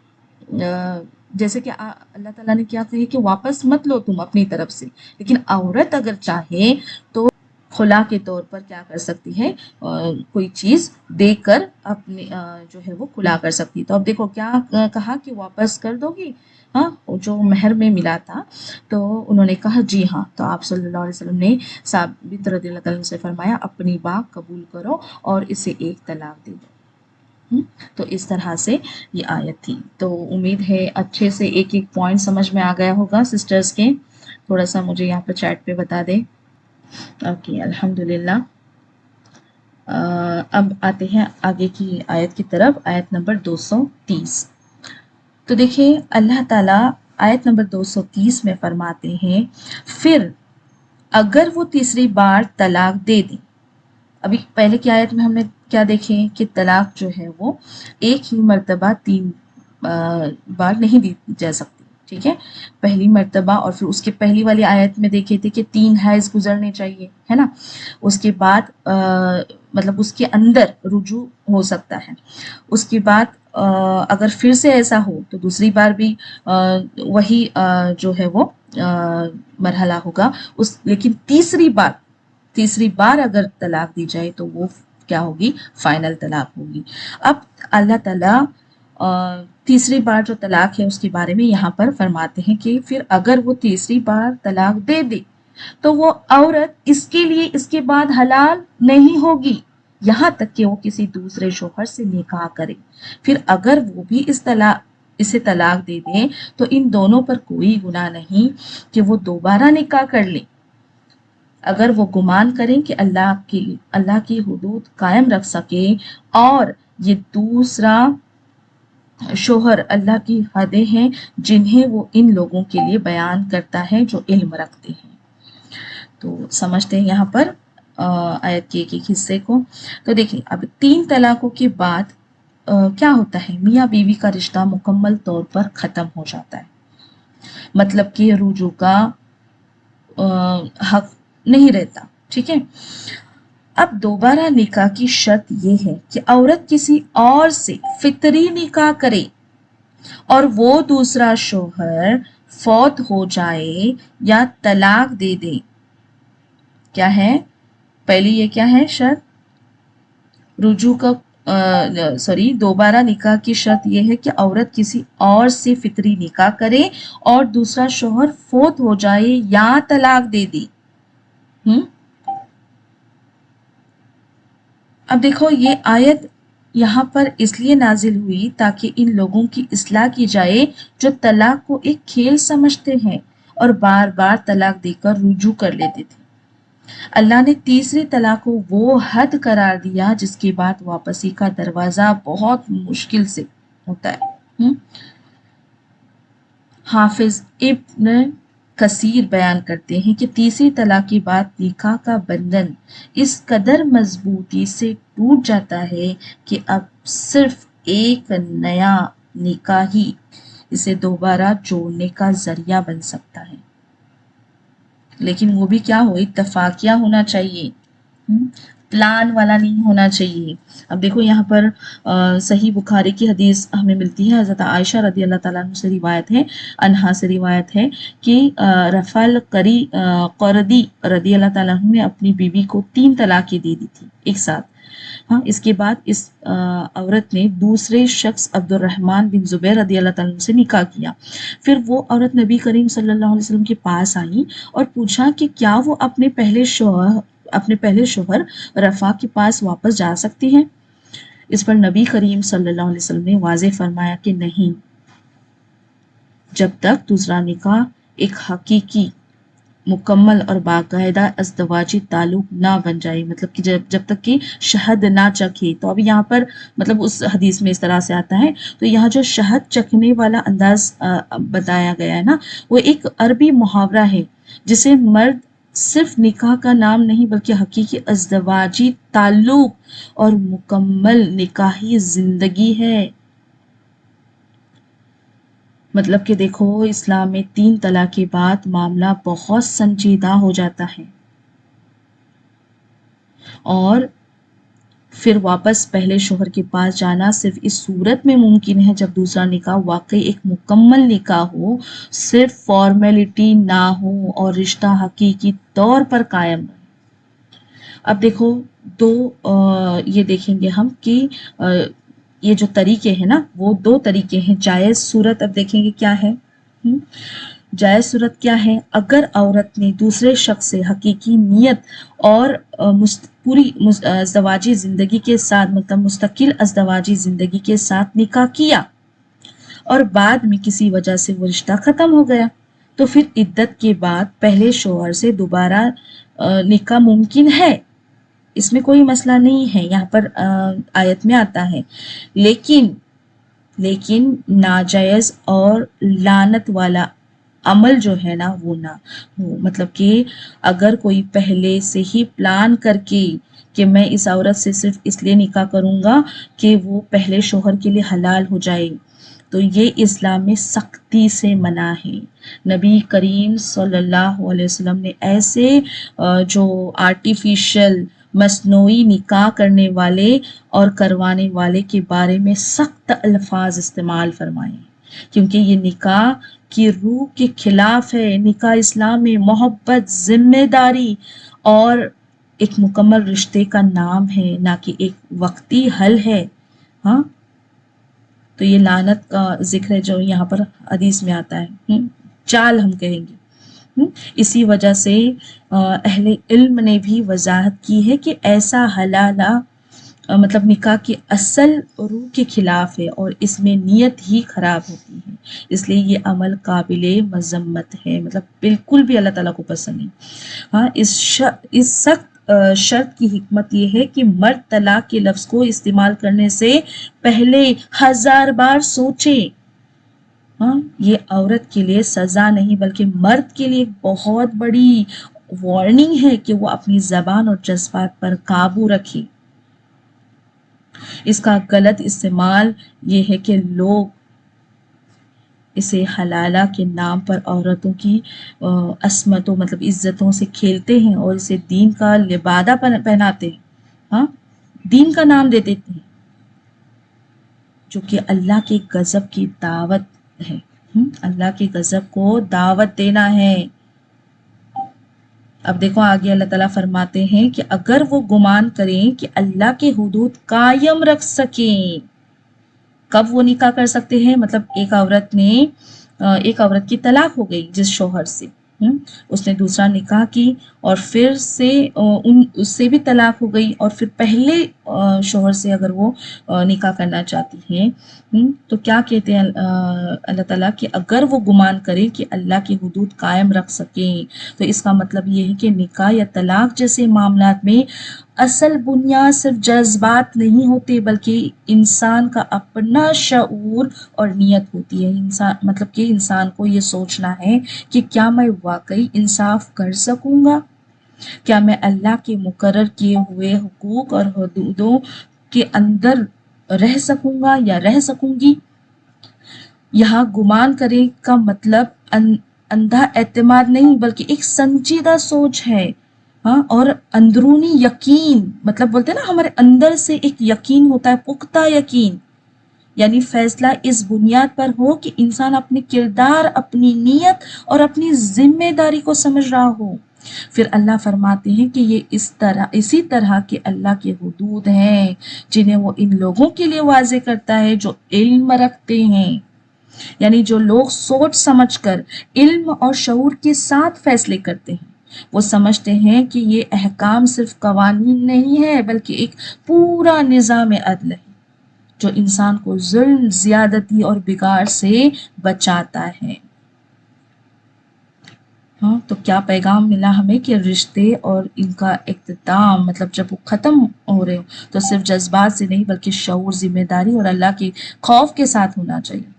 جیسے کہ اللہ تعالیٰ نے کیا کہی کہ واپس مت لو تم اپنی طرف سے، لیکن عورت اگر چاہے تو خلا کے طور پر کیا کر سکتی ہے، کوئی چیز دے کر اپنے جو ہے وہ کھلا کر سکتی۔ تو اب دیکھو کیا کہا کہ واپس کر دو گی، ہاں جو مہر میں ملا تھا۔ تو انہوں نے کہا جی ہاں۔ تو آپ صلی اللہ علیہ وسلم نے ثابت رضی اللہ تعالیٰ عنہ سے فرمایا، اپنی بات قبول کرو اور اسے ایک طلاق دے دو۔ تو اس طرح سے یہ آیت تھی۔ تو امید ہے اچھے سے ایک ایک پوائنٹ سمجھ میں آ گیا ہوگا سسٹرز کے۔ تھوڑا سا مجھے یہاں پر چیٹ پہ بتا دیں۔ اوکے، الحمدللہ۔ اب آتے ہیں آگے کی آیت کی طرف، آیت نمبر 230۔ تو دیکھیں اللہ تعالیٰ آیت نمبر 230 میں فرماتے ہیں، پھر اگر وہ تیسری بار طلاق دے دیں۔ ابھی پہلے کی آیت میں ہم نے کیا دیکھیں کہ طلاق جو ہے وہ ایک ہی مرتبہ 3 بار نہیں دی جا سکتی، ٹھیک ہے؟ پہلی مرتبہ اور پھر اس کے پہلی والی آیت میں دیکھے تھے کہ 3 حیض گزرنے چاہیے، ہے نا؟ اس کے بعد مطلب اس کے اندر رجوع ہو سکتا ہے۔ اس کے بعد اگر پھر سے ایسا ہو تو دوسری بار بھی وہی جو ہے وہ مرحلہ ہوگا، لیکن تیسری بار اگر طلاق دی جائے تو وہ کیا ہوگی؟ فائنل طلاق ہوگی۔ اب اللہ تعالیٰ تیسری بار جو طلاق ہے اس کے بارے میں یہاں پر فرماتے ہیں کہ پھر اگر وہ تیسری بار طلاق دے دے تو وہ عورت اس کے لیے اس کے بعد حلال نہیں ہوگی یہاں تک کہ وہ کسی دوسرے شوہر سے نکاح کرے۔ پھر اگر وہ بھی اسے طلاق دے دیں تو ان دونوں پر کوئی گناہ نہیں کہ وہ دوبارہ نکاح کر لیں، اگر وہ گمان کریں کہ اللہ کی حدود قائم رکھ سکے اور یہ دوسرا شوہر اللہ کی حدیں ہیں جنہیں وہ ان لوگوں کے لیے بیان کرتا ہے جو علم رکھتے ہیں۔ تو سمجھتے ہیں یہاں پر آیت کے ایک ایک حصے کو۔ تو دیکھیں اب 3 طلاقوں کے بعد کیا ہوتا ہے؟ میاں بیوی کا رشتہ مکمل طور پر ختم ہو جاتا ہے، مطلب کہ رجوع کا حق نہیں رہتا، ٹھیک ہے؟ اب دوبارہ نکاح کی شرط یہ ہے کہ عورت کسی اور سے فطری نکاح کرے اور وہ دوسرا شوہر فوت ہو جائے یا طلاق دے دے۔ کیا ہے پہلی؟ یہ کیا ہے شرط؟ رجوع کا دوبارہ نکاح کی شرط یہ ہے کہ عورت کسی اور سے فطری نکاح کرے اور دوسرا شوہر فوت ہو جائے یا طلاق دے دے۔ اب دیکھو یہ آیت یہاں پر اس لیے نازل ہوئی تاکہ ان لوگوں کی اصلاح کی جائے جو طلاق کو ایک کھیل سمجھتے ہیں اور بار بار طلاق دے کر رجوع کر لیتے تھے۔ اللہ نے تیسری طلاق کو وہ حد قرار دیا جس کے بعد واپسی کا دروازہ بہت مشکل سے ہوتا ہے۔ حافظ ابن کثیر بیان کرتے ہیں کہ تیسری طلاق کے بعد نکاح کا بندھن اس قدر مضبوطی سے ٹوٹ جاتا ہے کہ اب صرف ایک نیا نکاح ہی اسے دوبارہ جوڑنے کا ذریعہ بن سکتا ہے، لیکن وہ بھی کیا ہو؟ اتفاقیہ ہونا چاہیے، پلان والا نہیں ہونا چاہیے۔ اب دیکھو یہاں پر صحیح بخاری کی حدیث ہمیں ملتی ہے، حضرت عائشہ رضی اللہ تعالیٰ عنہ سے روایت ہے، انہا سے روایت ہے کہ رفع القردی رضی اللہ تعالیٰ عنہ نے اپنی بیوی کو 3 طلاقیں دے دی تھی ایک ساتھ۔ ہاں، اس کے بعد اس عورت نے دوسرے شخص عبد الرحمن بن زبیر رضی اللہ تعالیٰ عنہ سے نکاح کیا۔ پھر وہ عورت نبی کریم صلی اللہ علیہ وسلم کے پاس آئی اور پوچھا کہ کیا وہ اپنے پہلے شوہر رفع کے پاس واپس جا سکتی ہیں؟ اس پر نبی کریم صلی اللہ علیہ وسلم نے واضح فرمایا کہ نہیں، جب تک دوسرا نکاح ایک حقیقی، مکمل اور باقاعدہ ازدواجی تعلق نہ بن جائے، مطلب کہ جب تک کہ شہد نہ چکھے. تو اب یہاں پر مطلب اس حدیث میں اس طرح سے آتا ہے، تو یہاں جو شہد چکھنے والا انداز بتایا گیا ہے نا، وہ ایک عربی محاورہ ہے جسے مرد صرف نکاح کا نام نہیں بلکہ حقیقی ازدواجی تعلق اور مکمل نکاحی زندگی ہے. مطلب کہ دیکھو، اسلام میں 3 طلاق کے بعد معاملہ بہت سنجیدہ ہو جاتا ہے، اور پھر واپس پہلے شوہر کے پاس جانا صرف اس صورت میں ممکن ہے جب دوسرا نکاح واقعی ایک مکمل نکاح ہو، صرف فارمیلٹی نہ ہو اور رشتہ حقیقی طور پر قائم رہے. اب دیکھو یہ دیکھیں گے ہم کہ یہ جو طریقے ہیں نا، وہ 2 طریقے ہیں. جائز صورت اب دیکھیں گے کیا ہے. جائز صورت کیا ہے؟ اگر عورت نے دوسرے شخص سے حقیقی نیت اور پوری ازدواجی زندگی کے ساتھ، مطلب مستقل ازدواجی زندگی کے ساتھ نکاح کیا اور بعد میں کسی وجہ سے وہ رشتہ ختم ہو گیا، تو پھر عدت کے بعد پہلے شوہر سے دوبارہ نکاح ممکن ہے. اس میں کوئی مسئلہ نہیں ہے، یہاں پر آیت میں آتا ہے. لیکن ناجائز اور لعنت والا عمل جو ہے نا وہ نہ ہو. مطلب کہ اگر کوئی پہلے سے ہی پلان کر کے کہ میں اس عورت سے صرف اس لیے نکاح کروں گا کہ وہ پہلے شوہر کے لیے حلال ہو جائے، تو یہ اسلام میں سختی سے منع ہے. نبی کریم صلی اللہ علیہ وسلم نے ایسے جو آرٹیفیشل مصنوعی نکاح کرنے والے اور کروانے والے کے بارے میں سخت الفاظ استعمال فرمائے، کیونکہ یہ نکاح کی روح کے خلاف ہے. نکاح اسلام میں محبت، ذمہ داری اور ایک مکمل رشتے کا نام ہے، نہ کہ ایک وقتی حل ہے. ہاں، تو یہ لعنت کا ذکر ہے جو یہاں پر حدیث میں آتا ہے، چال ہم کہیں گے. اسی وجہ سے اہل علم نے بھی وضاحت کی ہے کہ ایسا حلالہ مطلب نکاح کی اصل روح کے خلاف ہے اور اس میں نیت ہی خراب ہوتی ہے. اس لیے یہ عمل قابل مذمت ہے، مطلب بالکل بھی اللہ تعالیٰ کو پسند نہیں. ہاں، اس سخت شرط کی حکمت یہ ہے کہ مرد طلاق کے لفظ کو استعمال کرنے سے پہلے 1000 بار سوچے. ہاں، یہ عورت کے لیے سزا نہیں بلکہ مرد کے لیے بہت بڑی وارننگ ہے کہ وہ اپنی زبان اور جذبات پر قابو رکھے. اس کا غلط استعمال یہ ہے کہ لوگ اسے حلالہ کے نام پر عورتوں کی عصمتوں مطلب عزتوں سے کھیلتے ہیں اور اسے دین کا لبادہ پہناتے ہیں. ہاں، دین کا نام دے دیتے ہیں، جو کہ اللہ کے غضب کی دعوت ہے. اللہ کے غضب کو دعوت دینا ہے. اب دیکھو آگے اللہ تعالیٰ فرماتے ہیں کہ اگر وہ گمان کریں کہ اللہ کے حدود قائم رکھ سکیں. کب وہ نکاح کر سکتے ہیں؟ مطلب ایک عورت کی طلاق ہو گئی جس شوہر سے، اس نے دوسرا نکاح کی اور پھر سے اس سے بھی طلاق ہو گئی، اور پھر پہلے شوہر سے اگر وہ نکاح کرنا چاہتی ہیں، تو کیا کہتے ہیں اللہ تعالیٰ کہ اگر وہ گمان کریں کہ اللہ کی حدود قائم رکھ سکیں، تو اس کا مطلب یہ ہے کہ نکاح یا طلاق جیسے معاملات میں اصل بنیاد صرف جذبات نہیں ہوتے بلکہ انسان کا اپنا شعور اور نیت ہوتی ہے. مطلب کہ انسان کو یہ سوچنا ہے کہ کیا میں واقعی انصاف کر سکوں گا، کیا میں اللہ کے مقرر کیے ہوئے حقوق اور حدودوں کے اندر رہ سکوں گا یا رہ سکوں گی. یہاں گمان کرے کا مطلب اندھا اعتماد نہیں بلکہ ایک سنجیدہ سوچ ہے. ہاں، اور اندرونی یقین، مطلب بولتے ہیں نا ہمارے اندر سے ایک یقین ہوتا ہے، پختہ یقین. یعنی فیصلہ اس بنیاد پر ہو کہ انسان اپنے کردار، اپنی نیت اور اپنی ذمہ داری کو سمجھ رہا ہو. پھر اللہ فرماتے ہیں کہ یہ اسی طرح کے اللہ کے حدود ہیں جنہیں وہ ان لوگوں کے لیے واضح کرتا ہے جو علم رکھتے ہیں. یعنی جو لوگ سوچ سمجھ کر علم اور شعور کے ساتھ فیصلے کرتے ہیں، وہ سمجھتے ہیں کہ یہ احکام صرف قوانین نہیں ہے بلکہ ایک پورا نظام عدل ہے. جو انسان کو ظلم، زیادتی اور بگاڑ سے بچاتا ہے۔ ہاں، تو کیا پیغام ملا ہمیں کہ رشتے اور ان کا اختتام، مطلب جب وہ ختم ہو رہے ہو تو صرف جذبات سے نہیں بلکہ شعور، ذمہ داری اور اللہ کے خوف کے ساتھ ہونا چاہیے،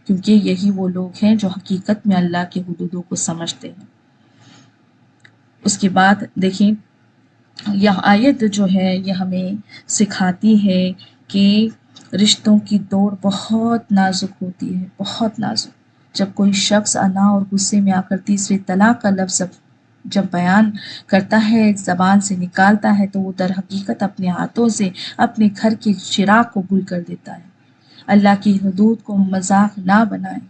کیونکہ یہی وہ لوگ ہیں جو حقیقت میں اللہ کے حدودوں کو سمجھتے ہیں۔ اس کے بعد دیکھیں، یہ آیت جو ہے یہ ہمیں سکھاتی ہے کہ رشتوں کی دوڑ بہت نازک ہوتی ہے، بہت نازک۔ جب کوئی شخص انا اور غصے میں آ کر تیسری طلاق کا لفظ جب بیان کرتا ہے، زبان سے نکالتا ہے، تو وہ در حقیقت اپنے ہاتھوں سے اپنے گھر کے چراغ کو گل کر دیتا ہے۔ اللہ کی حدود کو مذاق نہ بنائیں،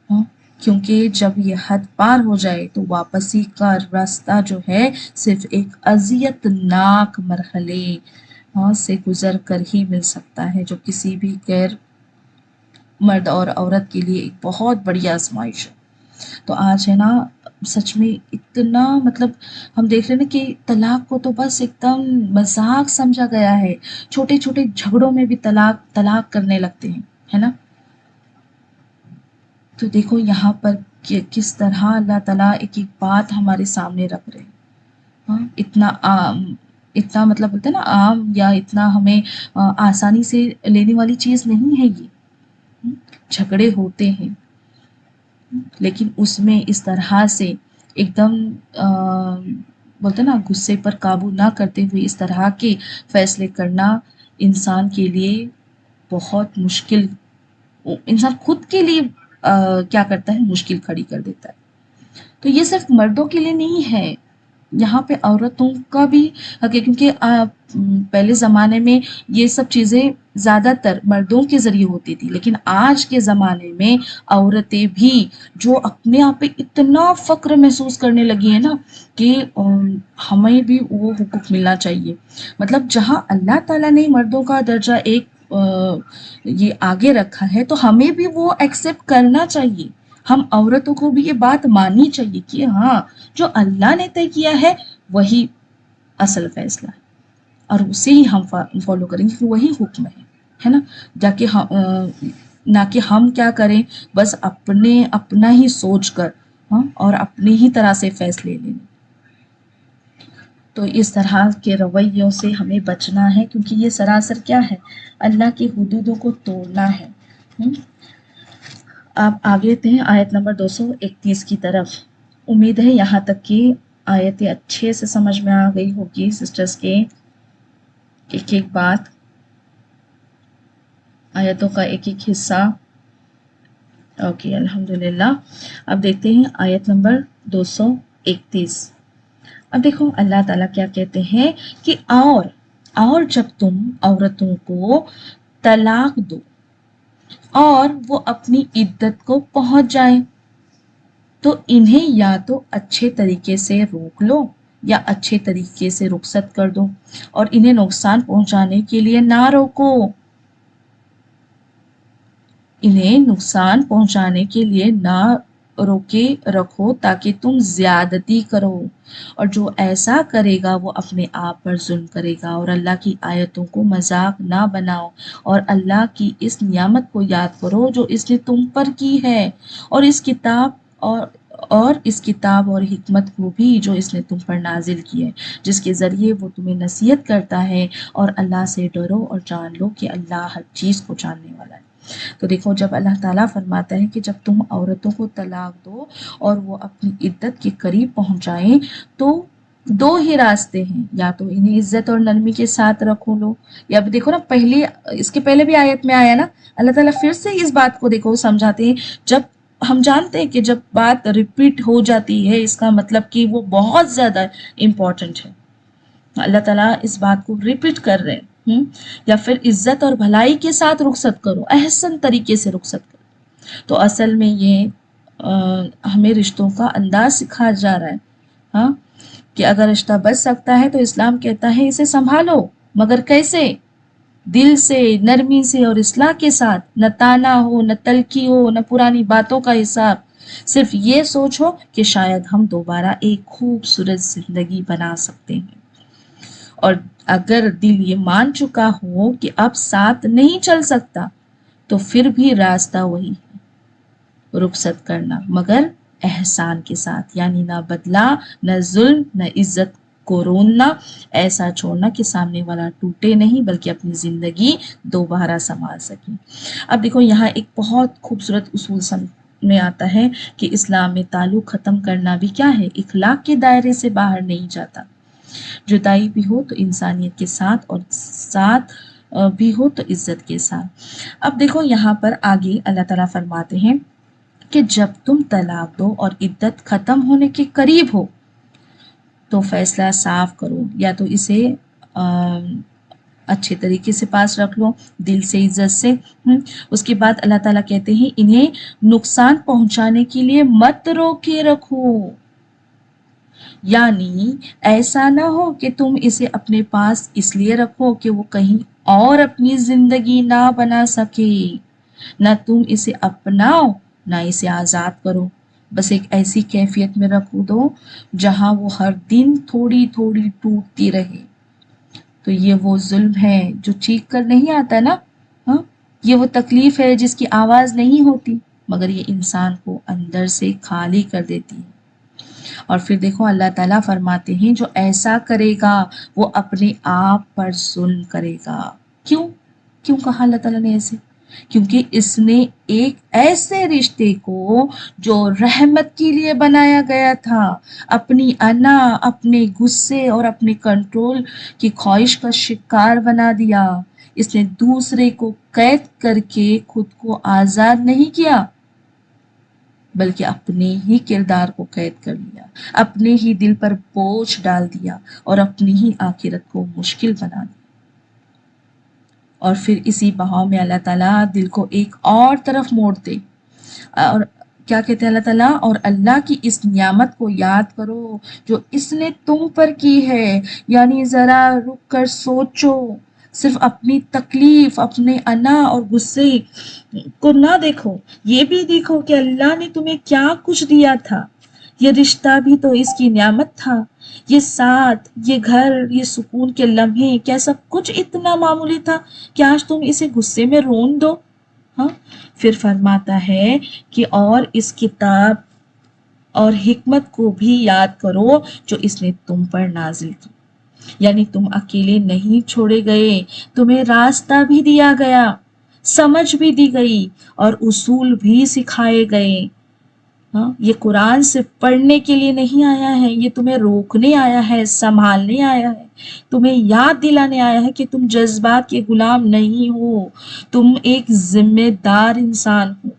ہاں، کیونکہ جب یہ حد پار ہو جائے تو واپسی کا راستہ جو ہے صرف ایک اذیت ناک مرحلے سے گزر کر ہی مل سکتا ہے، جو کسی بھی غیر مرد اور عورت کے لیے ایک بہت بڑی آزمائش ہے۔ تو آج ہے نا، سچ میں اتنا مطلب ہم دیکھ رہے ہیں نا کہ طلاق کو تو بس ایک دم مذاق سمجھا گیا ہے، چھوٹے چھوٹے جھگڑوں میں بھی طلاق کرنے لگتے ہیں، ہے نا۔ تو دیکھو یہاں پر کہ کس طرح اللہ تعالیٰ ایک ایک بات ہمارے سامنے رکھ رہے ہیں، ہاں، اتنا عام، اتنا مطلب بولتے ہیں نا عام، یا اتنا ہمیں آسانی سے لینے والی چیز نہیں ہے یہ۔ جھگڑے ہوتے ہیں لیکن اس میں اس طرح سے ایک دم بولتے ہیں نا غصے پر قابو نہ کرتے ہوئے اس طرح کے فیصلے کرنا انسان کے لیے بہت مشکل، انسان خود کے لیے کیا کرتا ہے، مشکل کھڑی کر دیتا ہے۔ تو یہ صرف مردوں کے لیے نہیں ہے، یہاں پہ عورتوں کا بھی حق ہے، کیونکہ پہلے زمانے میں یہ سب چیزیں زیادہ تر مردوں کے ذریعے ہوتی تھی، لیکن آج کے زمانے میں عورتیں بھی جو اپنے آپ پہ اتنا فخر محسوس کرنے لگی ہیں نا کہ ہمیں بھی وہ حقوق ملنا چاہیے۔ مطلب جہاں اللہ تعالیٰ نے مردوں کا درجہ ایک یہ آگے رکھا ہے، تو ہمیں بھی وہ ایکسیپٹ کرنا چاہیے۔ ہم عورتوں کو بھی یہ بات ماننی چاہیے کہ ہاں، جو اللہ نے طے کیا ہے وہی اصل فیصلہ ہے، اور اسے ہی ہم فالو کریں گے، وہی حکم ہے نا۔ نہ کہ ہم کیا کریں، بس اپنا ہی سوچ کر، ہاں، اور اپنی ہی طرح سے فیصلے لیں۔ تو اس طرح کے رویوں سے ہمیں بچنا ہے، کیونکہ یہ سراسر کیا ہے، اللہ کی حدودوں کو توڑنا ہے۔ آپ آگے تھے آیت نمبر 231 کی طرف۔ امید ہے یہاں تک کہ آیتیں اچھے سے سمجھ میں آ گئی ہوگی سسٹرز کے، ایک ایک بات، آیتوں کا ایک ایک حصہ۔ اوکے، الحمدللہ۔ اب دیکھتے ہیں آیت نمبر 231۔ اب دیکھو اللہ تعالیٰ کیا کہتے ہیں کہ اور جب تم عورتوں کو طلاق دو اور وہ اپنی عدت کو پہنچ جائیں تو انہیں یا تو اچھے طریقے سے روک لو یا اچھے طریقے سے رخصت کر دو، اور انہیں نقصان پہنچانے کے لیے نہ روکو، انہیں نقصان پہنچانے کے لیے نہ روکے رکھو تاکہ تم زیادتی کرو، اور جو ایسا کرے گا وہ اپنے آپ پر ظلم کرے گا، اور اللہ کی آیتوں کو مذاق نہ بناؤ، اور اللہ کی اس نعمت کو یاد کرو جو اس نے تم پر کی ہے، اور اس کتاب اور حکمت کو بھی جو اس نے تم پر نازل کی ہے، جس کے ذریعے وہ تمہیں نصیحت کرتا ہے، اور اللہ سے ڈرو اور جان لو کہ اللہ ہر چیز کو جاننے والا ہے۔ تو دیکھو جب اللہ تعالیٰ فرماتا ہے کہ جب تم عورتوں کو طلاق دو اور وہ اپنی عدت کے قریب پہنچائیں تو دو ہی راستے ہیں، یا تو انہیں عزت اور نرمی کے ساتھ رکھو لو، یا دیکھو نا اس کے پہلے بھی آیت میں آیا نا، اللہ تعالیٰ پھر سے اس بات کو دیکھو سمجھاتے ہیں۔ جب ہم جانتے ہیں کہ جب بات ریپیٹ ہو جاتی ہے اس کا مطلب کہ وہ بہت زیادہ امپورٹنٹ ہے، اللہ تعالیٰ اس بات کو ریپیٹ کر رہے ہیں۔ یا پھر عزت اور بھلائی کے ساتھ رخصت کرو، احسن طریقے سے رخصت کرو۔ تو اصل میں یہ ہمیں رشتوں کا انداز سکھایا جا رہا ہے، ہاں، کہ اگر رشتہ بچ سکتا ہے تو اسلام کہتا ہے اسے سنبھالو، مگر کیسے؟ دل سے، نرمی سے اور اصلاح کے ساتھ، نہ تانا ہو، نہ تلخی ہو، نہ پرانی باتوں کا حساب، صرف یہ سوچو کہ شاید ہم دوبارہ ایک خوبصورت زندگی بنا سکتے ہیں۔ اور اگر دل یہ مان چکا ہو کہ اب ساتھ نہیں چل سکتا تو پھر بھی راستہ وہی ہے، رخصت کرنا مگر احسان کے ساتھ، یعنی نہ بدلہ، نہ ظلم، نہ عزت کو روننا، ایسا چھوڑنا کہ سامنے والا ٹوٹے نہیں بلکہ اپنی زندگی دوبارہ سنبھال سکے۔ اب دیکھو یہاں ایک بہت خوبصورت اصول میں آتا ہے کہ اسلام میں تعلق ختم کرنا بھی کیا ہے، اخلاق کے دائرے سے باہر نہیں جاتا۔ جدائی بھی ہو تو انسانیت کے ساتھ، اور ساتھ بھی ہو تو عزت کے ساتھ۔ اب دیکھو یہاں پر آگے اللہ تعالیٰ فرماتے ہیں کہ جب تم طلاق دو اور عدت ختم ہونے کے قریب ہو تو فیصلہ صاف کرو، یا تو اسے اچھے طریقے سے پاس رکھ لو، دل سے، عزت سے۔ اس کے بعد اللہ تعالیٰ کہتے ہیں انہیں نقصان پہنچانے کے لیے مت روکے رکھو، یعنی ایسا نہ ہو کہ تم اسے اپنے پاس اس لیے رکھو کہ وہ کہیں اور اپنی زندگی نہ بنا سکے، نہ تم اسے اپناؤ نہ اسے آزاد کرو، بس ایک ایسی کیفیت میں رکھ دو جہاں وہ ہر دن تھوڑی تھوڑی ٹوٹتی رہے۔ تو یہ وہ ظلم ہے جو چیخ کر نہیں آتا نا، ہاں، یہ وہ تکلیف ہے جس کی آواز نہیں ہوتی مگر یہ انسان کو اندر سے خالی کر دیتی ہے۔ اور پھر دیکھو اللہ تعالیٰ فرماتے ہیں جو ایسا کرے گا وہ اپنے آپ پر ظلم کرے گا۔ کیوں کہا اللہ تعالیٰ نے ایسے؟ کیونکہ اس نے ایک ایسے رشتے کو جو رحمت کے لیے بنایا گیا تھا، اپنی انا، اپنے غصے اور اپنے کنٹرول کی خواہش کا شکار بنا دیا۔ اس نے دوسرے کو قید کر کے خود کو آزاد نہیں کیا بلکہ اپنے ہی کردار کو قید کر لیا، اپنے ہی دل پر بوجھ ڈال دیا اور اپنی ہی آخرت کو مشکل بنا دیا۔ اور پھر اسی بہاؤ میں اللہ تعالیٰ دل کو ایک اور طرف موڑتے اور کیا کہتے ہیں اللہ تعالیٰ، اور اللہ کی اس نعمت کو یاد کرو جو اس نے تم پر کی ہے، یعنی ذرا رک کر سوچو، صرف اپنی تکلیف، اپنے انا اور غصے کو نہ دیکھو، یہ بھی دیکھو کہ اللہ نے تمہیں کیا کچھ دیا تھا۔ یہ رشتہ بھی تو اس کی نعمت تھا، یہ ساتھ، یہ گھر، یہ سکون کے لمحے، کیا سب کچھ اتنا معمولی تھا کہ آج تم اسے غصے میں رون دو؟ ہاں، پھر فرماتا ہے کہ اور اس کتاب اور حکمت کو بھی یاد کرو جو اس نے تم پر نازل کی، یعنی تم اکیلے نہیں چھوڑے گئے، تمہیں راستہ بھی دیا گیا، سمجھ بھی دی گئی اور اصول بھی سکھائے گئے۔ ہاں، یہ قرآن صرف پڑھنے کے لیے نہیں آیا ہے، یہ تمہیں روکنے آیا ہے، سنبھالنے آیا ہے، تمہیں یاد دلانے آیا ہے کہ تم جذبات کے غلام نہیں ہو، تم ایک ذمہ دار انسان ہو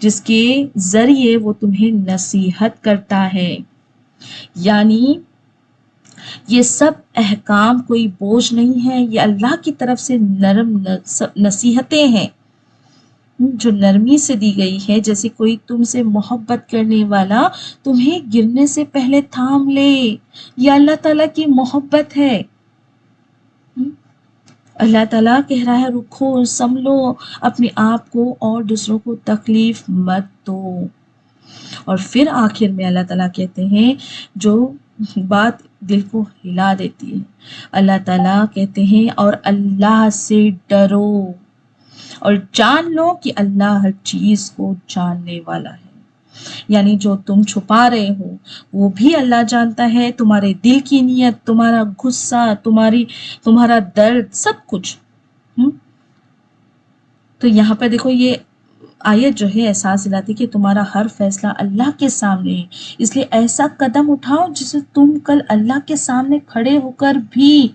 جس کے ذریعے وہ تمہیں نصیحت کرتا ہے۔ یعنی یہ سب احکام کوئی بوجھ نہیں ہے، یہ اللہ کی طرف سے نرم نصیحتیں ہیں جو نرمی سے دی گئی ہے، جیسے کوئی تم سے محبت کرنے والا تمہیں گرنے سے پہلے تھام لے۔ یہ اللہ تعالیٰ کی محبت ہے۔ اللہ تعالیٰ کہہ رہا ہے رکھو، سنبھلو اپنے آپ کو اور دوسروں کو تکلیف مت دو۔ اور پھر آخر میں اللہ تعالیٰ کہتے ہیں جو بات دل کو ہلا دیتی ہے، اللہ تعالیٰ کہتے ہیں اور اللہ سے ڈرو اور جان لو کہ اللہ ہر چیز کو جاننے والا ہے۔ یعنی جو تم چھپا رہے ہو وہ بھی اللہ جانتا ہے، تمہارے دل کی نیت، تمہارا غصہ، تمہارا درد، سب کچھ۔ تو یہاں پر دیکھو یہ آیت جو ہے احساس دلاتی کہ تمہارا ہر فیصلہ اللہ کے سامنے ہے، اس لیے ایسا قدم اٹھاؤ جسے تم کل اللہ کے سامنے کھڑے ہو کر بھی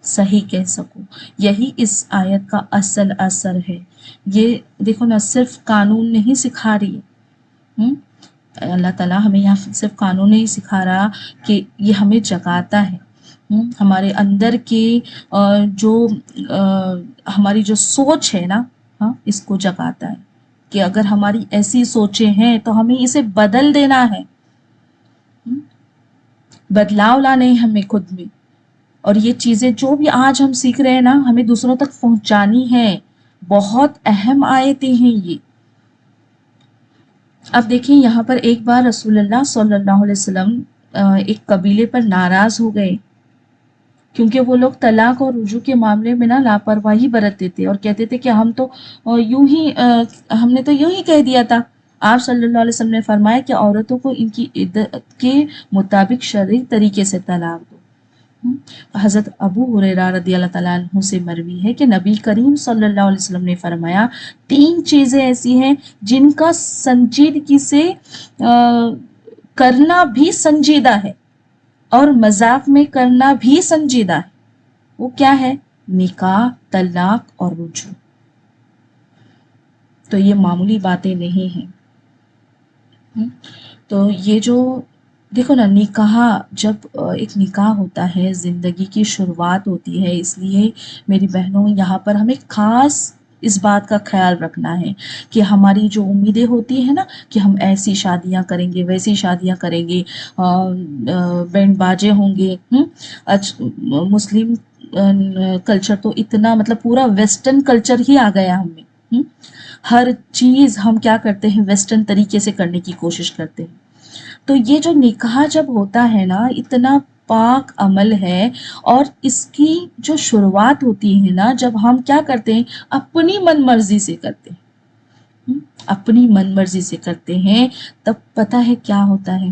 صحیح کہہ سکو۔ یہی اس آیت کا اصل اثر ہے۔ یہ دیکھو نہ صرف قانون نہیں سکھا رہی ہے، اللہ تعالیٰ ہمیں یہاں صرف قانون نہیں سکھا رہا کہ یہ ہمیں جگاتا ہے، ہمارے اندر کے جو ہماری جو سوچ ہے نا، ہاں، اس کو جگاتا ہے کہ اگر ہماری ایسی سوچیں ہیں تو ہمیں اسے بدل دینا ہے، بدلاؤ لانے ہیں ہمیں خود میں۔ اور یہ چیزیں جو بھی آج ہم سیکھ رہے ہیں نا، ہمیں دوسروں تک پہنچانی ہے۔ بہت اہم آیتیں ہیں یہ۔ اب دیکھیں یہاں پر ایک بار رسول اللہ صلی اللہ علیہ وسلم ایک قبیلے پر ناراض ہو گئے کیونکہ وہ لوگ طلاق اور رجوع کے معاملے میں نا لاپرواہی برتتے تھے اور کہتے تھے کہ ہم نے تو یوں ہی کہہ دیا تھا۔ آپ صلی اللہ علیہ وسلم نے فرمایا کہ عورتوں کو ان کی عدت کے مطابق شرعی طریقے سے طلاق دو۔ حضرت ابو ہریرہ رضی اللہ تعالیٰ عنہ سے مروی ہے کہ نبی کریم صلی اللہ علیہ وسلم نے فرمایا 3 چیزیں ایسی ہیں جن کا سنجیدگی سے کرنا بھی سنجیدہ ہے اور مذاق میں کرنا بھی سنجیدہ ہے۔ وہ کیا ہے؟ نکاح، طلاق اور رجوع۔ تو یہ معمولی باتیں نہیں ہیں۔ تو یہ جو دیکھو نا، نکاح جب ایک نکاح ہوتا ہے زندگی کی شروعات ہوتی ہے، اس لیے میری بہنوں یہاں پر ہمیں خاص اس بات کا خیال رکھنا ہے کہ ہماری جو امیدیں ہوتی ہیں نا کہ ہم ایسی شادیاں کریں گے، ویسی شادیاں کریں گے، بینڈ باجے ہوں گے۔ مسلم کلچر تو اتنا مطلب پورا ویسٹرن کلچر ہی آ گیا ہم میں۔ ہر چیز ہم کیا کرتے ہیں، ویسٹرن طریقے سے کرنے کی کوشش کرتے ہیں۔ تو یہ جو نکاح جب ہوتا ہے نا، اتنا پاک عمل ہے، اور اس کی جو شروعات ہوتی ہے نا، جب ہم کیا کرتے ہیں، اپنی من مرضی سے کرتے ہیں، اپنی من مرضی سے کرتے ہیں، تب پتہ ہے کیا ہوتا ہے،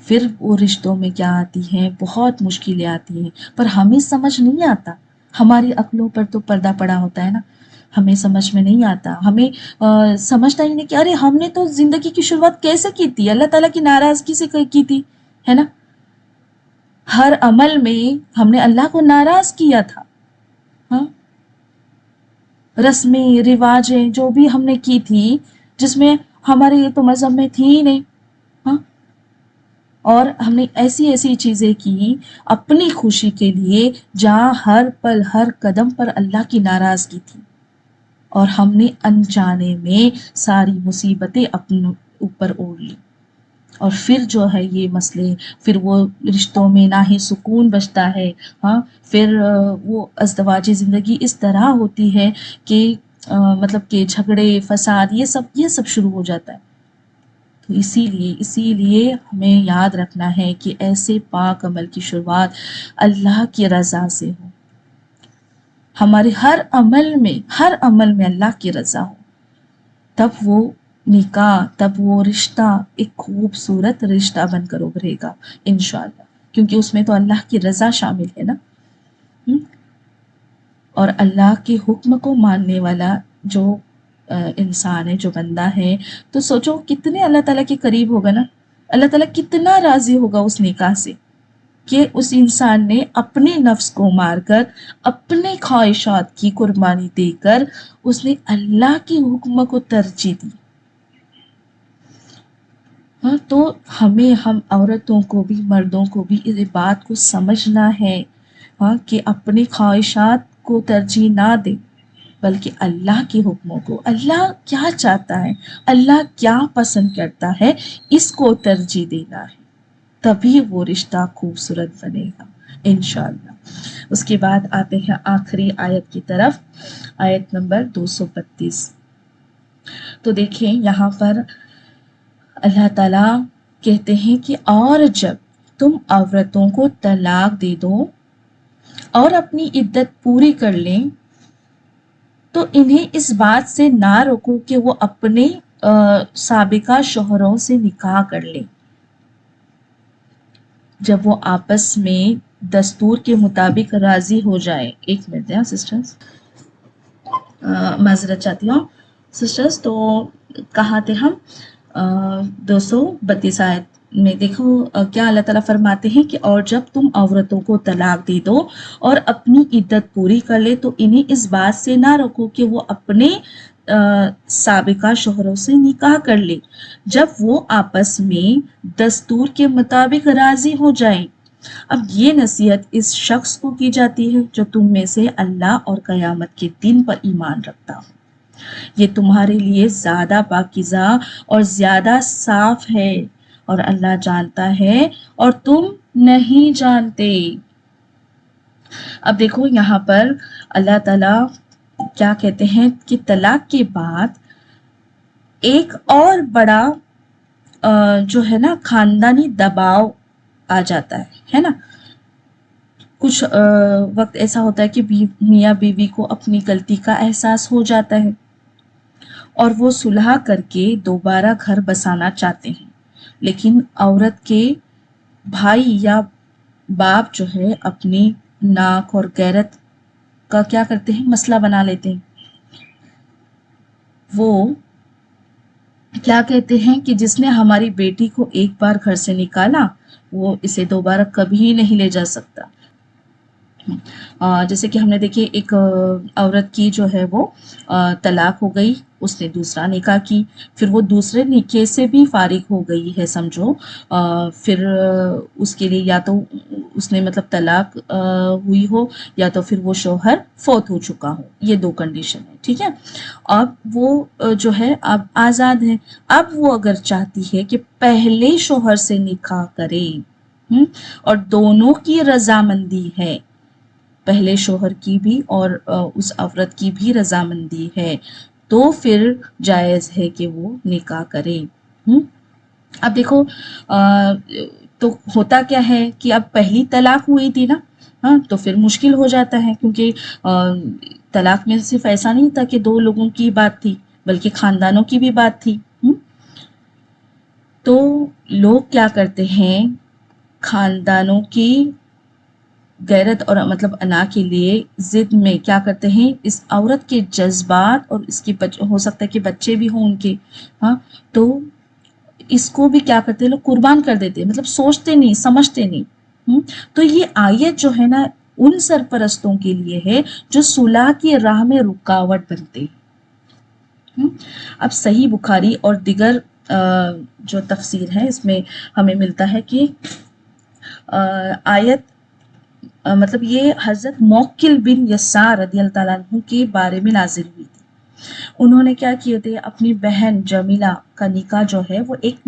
پھر وہ رشتوں میں کیا آتی ہیں، بہت مشکلیں آتی ہیں، پر ہمیں سمجھ نہیں آتا، ہماری عقلوں پر تو پردہ پڑا ہوتا ہے نا، ہمیں سمجھ میں نہیں آتا، ہمیں سمجھتا ہی نہیں کہ ارے ہم نے تو زندگی کی شروعات کیسے کی تھی، اللہ تعالیٰ کی ناراضگی سے کی تھی، ہے نا۔ ہر عمل میں ہم نے اللہ کو ناراض کیا تھا۔ ہاں، رسمیں رواجیں جو بھی ہم نے کی تھی، جس میں ہمارے یہ تو مذہب میں تھی ہی نہیں، ہاں، اور ہم نے ایسی ایسی چیزیں کی اپنی خوشی کے لیے جہاں ہر پل ہر قدم پر اللہ کی ناراضگی تھی، اور ہم نے انجانے میں ساری مصیبتیں اپنے اوپر اوڑھ لی، اور پھر جو ہے یہ مسئلے، پھر وہ رشتوں میں نہ ہی سکون بچتا ہے، ہاں، پھر وہ ازدواجی زندگی اس طرح ہوتی ہے کہ مطلب کہ جھگڑے فساد یہ سب شروع ہو جاتا ہے۔ تو اسی لیے ہمیں یاد رکھنا ہے کہ ایسے پاک عمل کی شروعات اللہ کی رضا سے ہو، ہمارے ہر عمل میں اللہ کی رضا ہو، تب وہ نکاح، تب وہ رشتہ ایک خوبصورت رشتہ بن کر ابھرے گا انشاءاللہ، کیونکہ اس میں تو اللہ کی رضا شامل ہے نا۔ اور اللہ کے حکم کو ماننے والا جو انسان ہے، جو بندہ ہے، تو سوچو کتنے اللہ تعالیٰ کے قریب ہوگا نا، اللہ تعالیٰ کتنا راضی ہوگا اس نکاح سے کہ اس انسان نے اپنے نفس کو مار کر، اپنے خواہشات کی قربانی دے کر اس نے اللہ کے حکم کو ترجیح دی۔ ہاں، تو ہم عورتوں کو بھی مردوں کو بھی اس بات کو سمجھنا ہے، ہاں، کہ اپنی خواہشات کو ترجیح نہ دیں، بلکہ اللہ کے حکموں کو، اللہ کیا چاہتا ہے، اللہ کیا پسند کرتا ہے، اس کو ترجیح دینا ہے، تبھی وہ رشتہ خوبصورت بنے گا انشاءاللہ۔ اس کے بعد آتے ہیں آخری آیت کی طرف، آیت نمبر 232۔ تو دیکھیں یہاں پر اللہ تعالیٰ کہتے ہیں کہ اور جب تم عورتوں کو طلاق دے دو اور اپنی عدت پوری کر لیں تو انہیں اس بات سے نہ روکو کہ وہ اپنے سابقہ شوہروں سے نکاح کر لیں، جب وہ آپس میں دستور کے مطابق راضی ہو جائے۔ ایک منٹ دیں سسٹرز، معذرت چاہتی ہوں سسٹرز۔ تو کہاں تھے ہم؟ 232 آیت میں دیکھو کیا اللہ تعالیٰ فرماتے ہیں کہ اور جب تم عورتوں کو طلاق دے دو اور اپنی عدت پوری کر لے تو انہیں اس بات سے نہ روکو کہ وہ اپنے سابقہ شوہروں سے نکاح کر لے، جب وہ آپس میں دستور کے مطابق راضی ہو جائیں۔ اب یہ نصیحت اس شخص کو کی جاتی ہے جو تم میں سے اللہ اور قیامت کے دن پر ایمان رکھتا ہو، یہ تمہارے لیے زیادہ پاکیزہ اور زیادہ صاف ہے، اور اللہ جانتا ہے اور تم نہیں جانتے۔ اب دیکھو یہاں پر اللہ تعالیٰ کیا کہتے ہیں کہ طلاق کے بعد ایک اور بڑا جو ہے نا خاندانی دباؤ آ جاتا ہے نا۔ کچھ وقت ایسا ہوتا ہے کہ میاں بیوی کو اپنی غلطی کا احساس ہو جاتا ہے اور وہ صلح کر کے دوبارہ گھر بسانا چاہتے ہیں، لیکن عورت کے بھائی یا باپ جو ہے اپنی ناک اور غیرت کا کیا کرتے ہیں، مسئلہ بنا لیتے ہیں۔ وہ کیا کہتے ہیں کہ جس نے ہماری بیٹی کو ایک بار گھر سے نکالا وہ اسے دوبارہ کبھی نہیں لے جا سکتا۔ جیسے کہ ہم نے دیکھیے ایک عورت کی جو ہے وہ طلاق ہو گئی، اس نے دوسرا نکاح کی، پھر وہ دوسرے نکاح سے بھی فارغ ہو گئی ہے سمجھو، پھر اس کے لیے یا تو اس نے مطلب طلاق ہوئی ہو یا تو پھر وہ شوہر فوت ہو چکا ہو، یہ دو کنڈیشن ہے، ٹھیک ہے۔ اب وہ جو ہے اب آزاد ہے، اب وہ اگر چاہتی ہے کہ پہلے شوہر سے نکاح کرے اور دونوں کی رضامندی ہے، پہلے شوہر کی بھی اور اس عورت کی بھی رضامندی ہے، تو پھر جائز ہے کہ وہ نکاح کرے۔ اب دیکھو تو ہوتا کیا ہے کہ اب پہلی طلاق ہوئی تھی نا، ہاں تو پھر مشکل ہو جاتا ہے، کیونکہ طلاق میں صرف ایسا نہیں تھا کہ دو لوگوں کی بات تھی بلکہ خاندانوں کی بھی بات تھی۔ تو لوگ کیا کرتے ہیں، خاندانوں کی غیرت اور مطلب انا کے لیے ضد میں کیا کرتے ہیں، اس عورت کے جذبات اور اس کی ہو سکتا ہے کہ بچے بھی ہوں ان کے، ہاں تو اس کو بھی کیا کرتے ہیں لوگ قربان کر دیتے ہیں، مطلب سوچتے نہیں سمجھتے نہیں۔ تو یہ آیت جو ہے نا ان سرپرستوں کے لیے ہے جو صلح کی راہ میں رکاوٹ بنتے ہیں۔ اب صحیح بخاری اور دیگر جو تفسیر ہے اس میں ہمیں ملتا ہے کہ آیت مطلب یہ حضرت موکل بن یسار رضی اللہ تعالیٰ عنہ کے بارے میں نازل ہوئی تھی۔ انہوں نے کیا کیے تھے، اپنی بہن جمیلہ کا نکاح جو ہے وہ ایک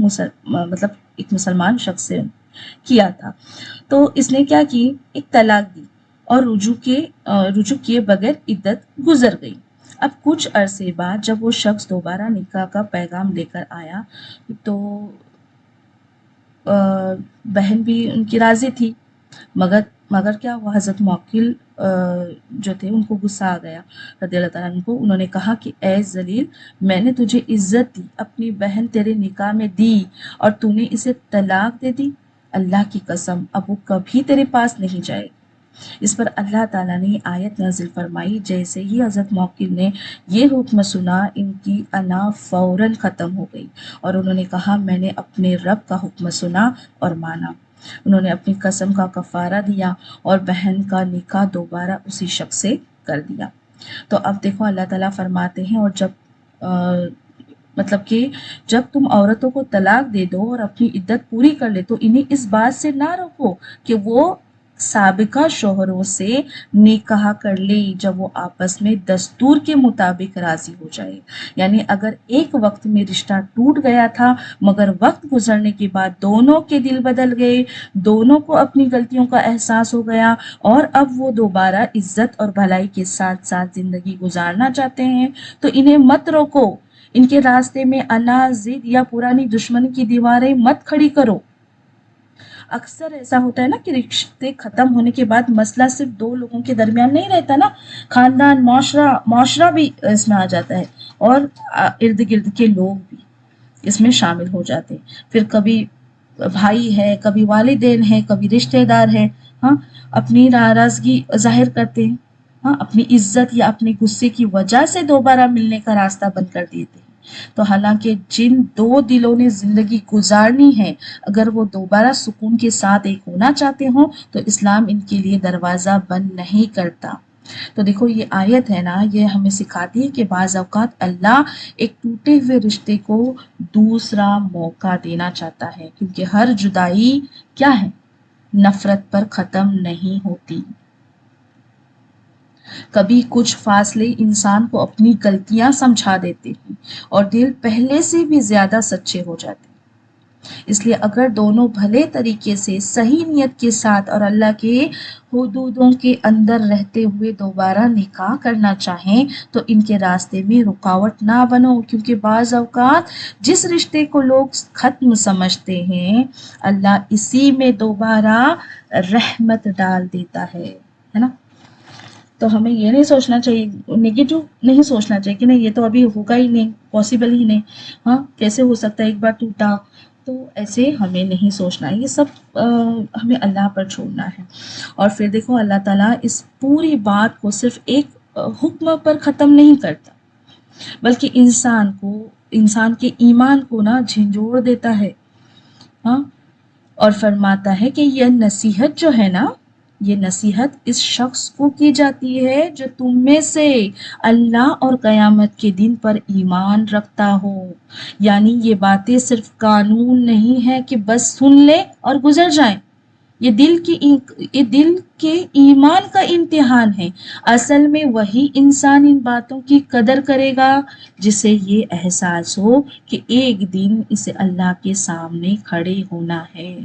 مسلمان شخص سے کیا تھا، تو اس نے کیا کی، ایک طلاق دی اور رجوع کیے بغیر عدت گزر گئی۔ اب کچھ عرصے بعد جب وہ شخص دوبارہ نکاح کا پیغام لے کر آیا تو بہن بھی ان کی راضی تھی، مگر کیا وہ حضرت موکل جو تھے ان کو غصہ آ گیا رضی اللہ تعالیٰ عنہ کو۔ انہوں نے کہا کہ اے ذلیل، میں نے تجھے عزت دی، اپنی بہن تیرے نکاح میں دی اور تو نے اسے طلاق دے دی، اللہ کی قسم اب وہ کبھی تیرے پاس نہیں جائے گی۔ اس پر اللہ تعالیٰ نے آیت نازل فرمائی، جیسے ہی حضرت موکل نے یہ حکم سنا ان کی انا فوراً ختم ہو گئی اور انہوں نے کہا میں نے اپنے رب کا حکم سنا اور مانا۔ انہوں نے اپنی قسم کا کفارہ دیا اور بہن کا نکاح دوبارہ اسی شخص سے کر دیا۔ تو اب دیکھو اللہ تعالیٰ فرماتے ہیں، اور مطلب کہ جب تم عورتوں کو طلاق دے دو اور اپنی عدت پوری کر لے تو انہیں اس بات سے نہ روکو کہ وہ سابقہ شوہروں سے نکاح کر لے جب وہ آپس میں دستور کے مطابق راضی ہو جائے۔ یعنی اگر ایک وقت میں رشتہ ٹوٹ گیا تھا مگر وقت گزرنے کے بعد دونوں کے دل بدل گئے، دونوں کو اپنی غلطیوں کا احساس ہو گیا اور اب وہ دوبارہ عزت اور بھلائی کے ساتھ ساتھ زندگی گزارنا چاہتے ہیں، تو انہیں مت روکو، ان کے راستے میں انا، ضد یا پرانی دشمنی کی دیواریں مت کھڑی کرو۔ اکثر ایسا ہوتا ہے نا کہ رشتے ختم ہونے کے بعد مسئلہ صرف دو لوگوں کے درمیان نہیں رہتا نا، خاندان، معاشرہ بھی اس میں آ جاتا ہے اور ارد گرد کے لوگ بھی اس میں شامل ہو جاتے ہیں۔ پھر کبھی بھائی ہے، کبھی والدین ہے، کبھی رشتہ دار ہے، ہاں اپنی ناراضگی ظاہر کرتے ہیں، ہاں اپنی عزت یا اپنے غصے کی وجہ سے دوبارہ ملنے کا راستہ بند کر دیتے ہیں۔ تو حالانکہ جن دو دلوں نے زندگی گزارنی ہے اگر وہ دوبارہ سکون کے ساتھ ایک ہونا چاہتے ہوں تو اسلام ان کے لیے دروازہ بند نہیں کرتا۔ تو دیکھو یہ آیت ہے نا، یہ ہمیں سکھاتی ہے کہ بعض اوقات اللہ ایک ٹوٹے ہوئے رشتے کو دوسرا موقع دینا چاہتا ہے، کیونکہ ہر جدائی کیا ہے، نفرت پر ختم نہیں ہوتی۔ کبھی کچھ فاصلے انسان کو اپنی غلطیاں سمجھا دیتے ہیں اور دل پہلے سے بھی زیادہ سچے ہو جاتے ہیں۔ اس لیے اگر دونوں بھلے طریقے سے صحیح نیت کے ساتھ اور اللہ کے حدودوں کے اندر رہتے ہوئے دوبارہ نکاح کرنا چاہیں تو ان کے راستے میں رکاوٹ نہ بنو، کیونکہ بعض اوقات جس رشتے کو لوگ ختم سمجھتے ہیں اللہ اسی میں دوبارہ رحمت ڈال دیتا ہے نا۔ تو ہمیں یہ نہیں سوچنا چاہیے، نگیٹو نہیں سوچنا چاہیے کہ نہیں یہ تو ابھی ہوگا ہی نہیں، پاسبل ہی نہیں، ہاں کیسے ہو سکتا ہے ایک بار ٹوٹا، تو ایسے ہمیں نہیں سوچنا ہے، یہ سب ہمیں اللہ پر چھوڑنا ہے۔ اور پھر دیکھو اللہ تعالیٰ اس پوری بات کو صرف ایک حکم پر ختم نہیں کرتا، بلکہ انسان کے ایمان کو نا جھنجھوڑ دیتا ہے، ہاں، اور فرماتا ہے کہ یہ نصیحت جو ہے نا، یہ نصیحت اس شخص کو کی جاتی ہے جو تم میں سے اللہ اور قیامت کے دن پر ایمان رکھتا ہو۔ یعنی یہ باتیں صرف قانون نہیں ہے کہ بس سن لے اور گزر جائیں، یہ دل کے ایمان کا امتحان ہے۔ اصل میں وہی انسان ان باتوں کی قدر کرے گا جسے یہ احساس ہو کہ ایک دن اسے اللہ کے سامنے کھڑے ہونا ہے۔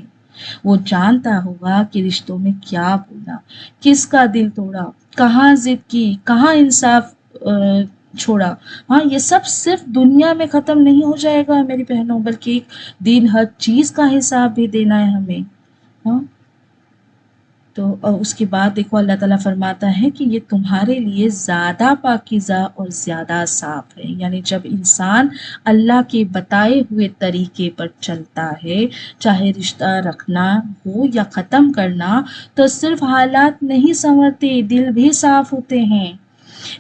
وہ جانتا ہوگا کہ رشتوں میں کیا بولا، کس کا دل توڑا، کہاں ضد کی، کہاں انصاف چھوڑا۔ ہاں یہ سب صرف دنیا میں ختم نہیں ہو جائے گا میری بہنوں، بلکہ ایک دن ہر چیز کا حساب بھی دینا ہے ہمیں، ہاں۔ تو اس کے بعد دیکھو اللہ تعالیٰ فرماتا ہے کہ یہ تمہارے لیے زیادہ پاکیزہ اور زیادہ صاف ہے۔ یعنی جب انسان اللہ کے بتائے ہوئے طریقے پر چلتا ہے، چاہے رشتہ رکھنا ہو یا ختم کرنا، تو صرف حالات نہیں سنورتے، دل بھی صاف ہوتے ہیں۔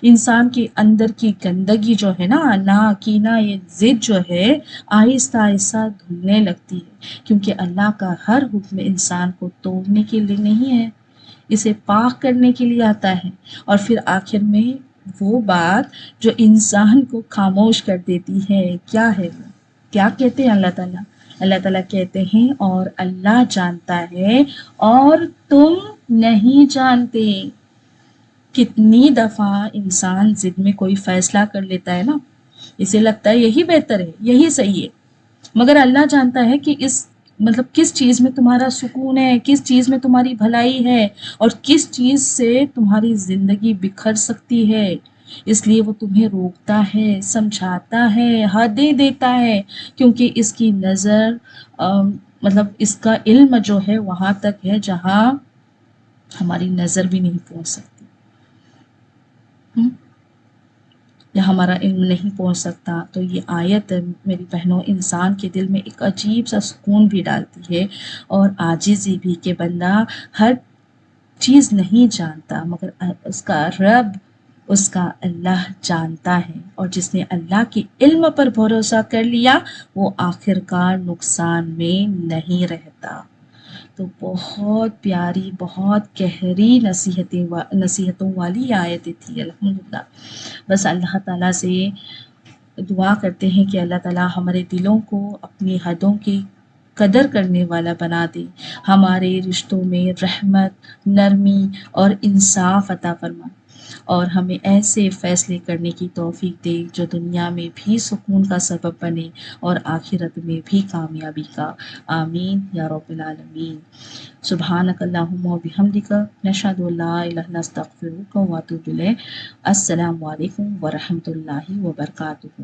انسان کے اندر کی گندگی جو ہے نا کینہ، یہ ضد جو ہے آہستہ آہستہ دھلنے لگتی ہے، کیونکہ اللہ کا ہر حکم انسان کو توڑنے کے لیے نہیں ہے، اسے پاک کرنے کے لیے آتا ہے۔ اور پھر آخر میں وہ بات جو انسان کو خاموش کر دیتی ہے کیا ہے، وہ کیا کہتے ہیں اللہ تعالیٰ کہتے ہیں اور اللہ جانتا ہے اور تم نہیں جانتے۔ کتنی دفعہ انسان ضد میں کوئی فیصلہ کر لیتا ہے نا، اسے لگتا ہے یہی بہتر ہے، یہی صحیح ہے، مگر اللہ جانتا ہے کہ کس چیز میں تمہارا سکون ہے، کس چیز میں تمہاری بھلائی ہے، اور کس چیز سے تمہاری زندگی بکھر سکتی ہے۔ اس لیے وہ تمہیں روکتا ہے، سمجھاتا ہے، حدیں دیتا ہے، کیونکہ اس کی نظر اس کا علم جو ہے وہاں تک ہے جہاں ہماری نظر بھی نہیں پہنچ سکتی، یا ہمارا علم نہیں پہنچ سکتا۔ تو یہ آیت میری بہنوں انسان کے دل میں ایک عجیب سا سکون بھی ڈالتی ہے، اور عاجزی بھی، کہ بندہ ہر چیز نہیں جانتا مگر اس کا رب، اس کا اللہ جانتا ہے، اور جس نے اللہ کے علم پر بھروسہ کر لیا وہ آخر کار نقصان میں نہیں رہتا۔ تو بہت پیاری، بہت گہری نصیحتوں والی آیتیں تھی الحمدللہ۔ بس اللہ تعالیٰ سے دعا کرتے ہیں کہ اللہ تعالیٰ ہمارے دلوں کو اپنی حدوں کی قدر کرنے والا بنا دے، ہمارے رشتوں میں رحمت، نرمی اور انصاف عطا فرمائے، اور ہمیں ایسے فیصلے کرنے کی توفیق دے جو دنیا میں بھی سکون کا سبب بنے اور آخرت میں بھی کامیابی کا۔ آمین یا رب العالمین۔ سبحانک اللہم و بحمدک، نشہد ان لا الہ الا انت، نستغفرک و نتوب الیک۔ السلام علیکم ورحمۃ اللہ وبرکاتہ۔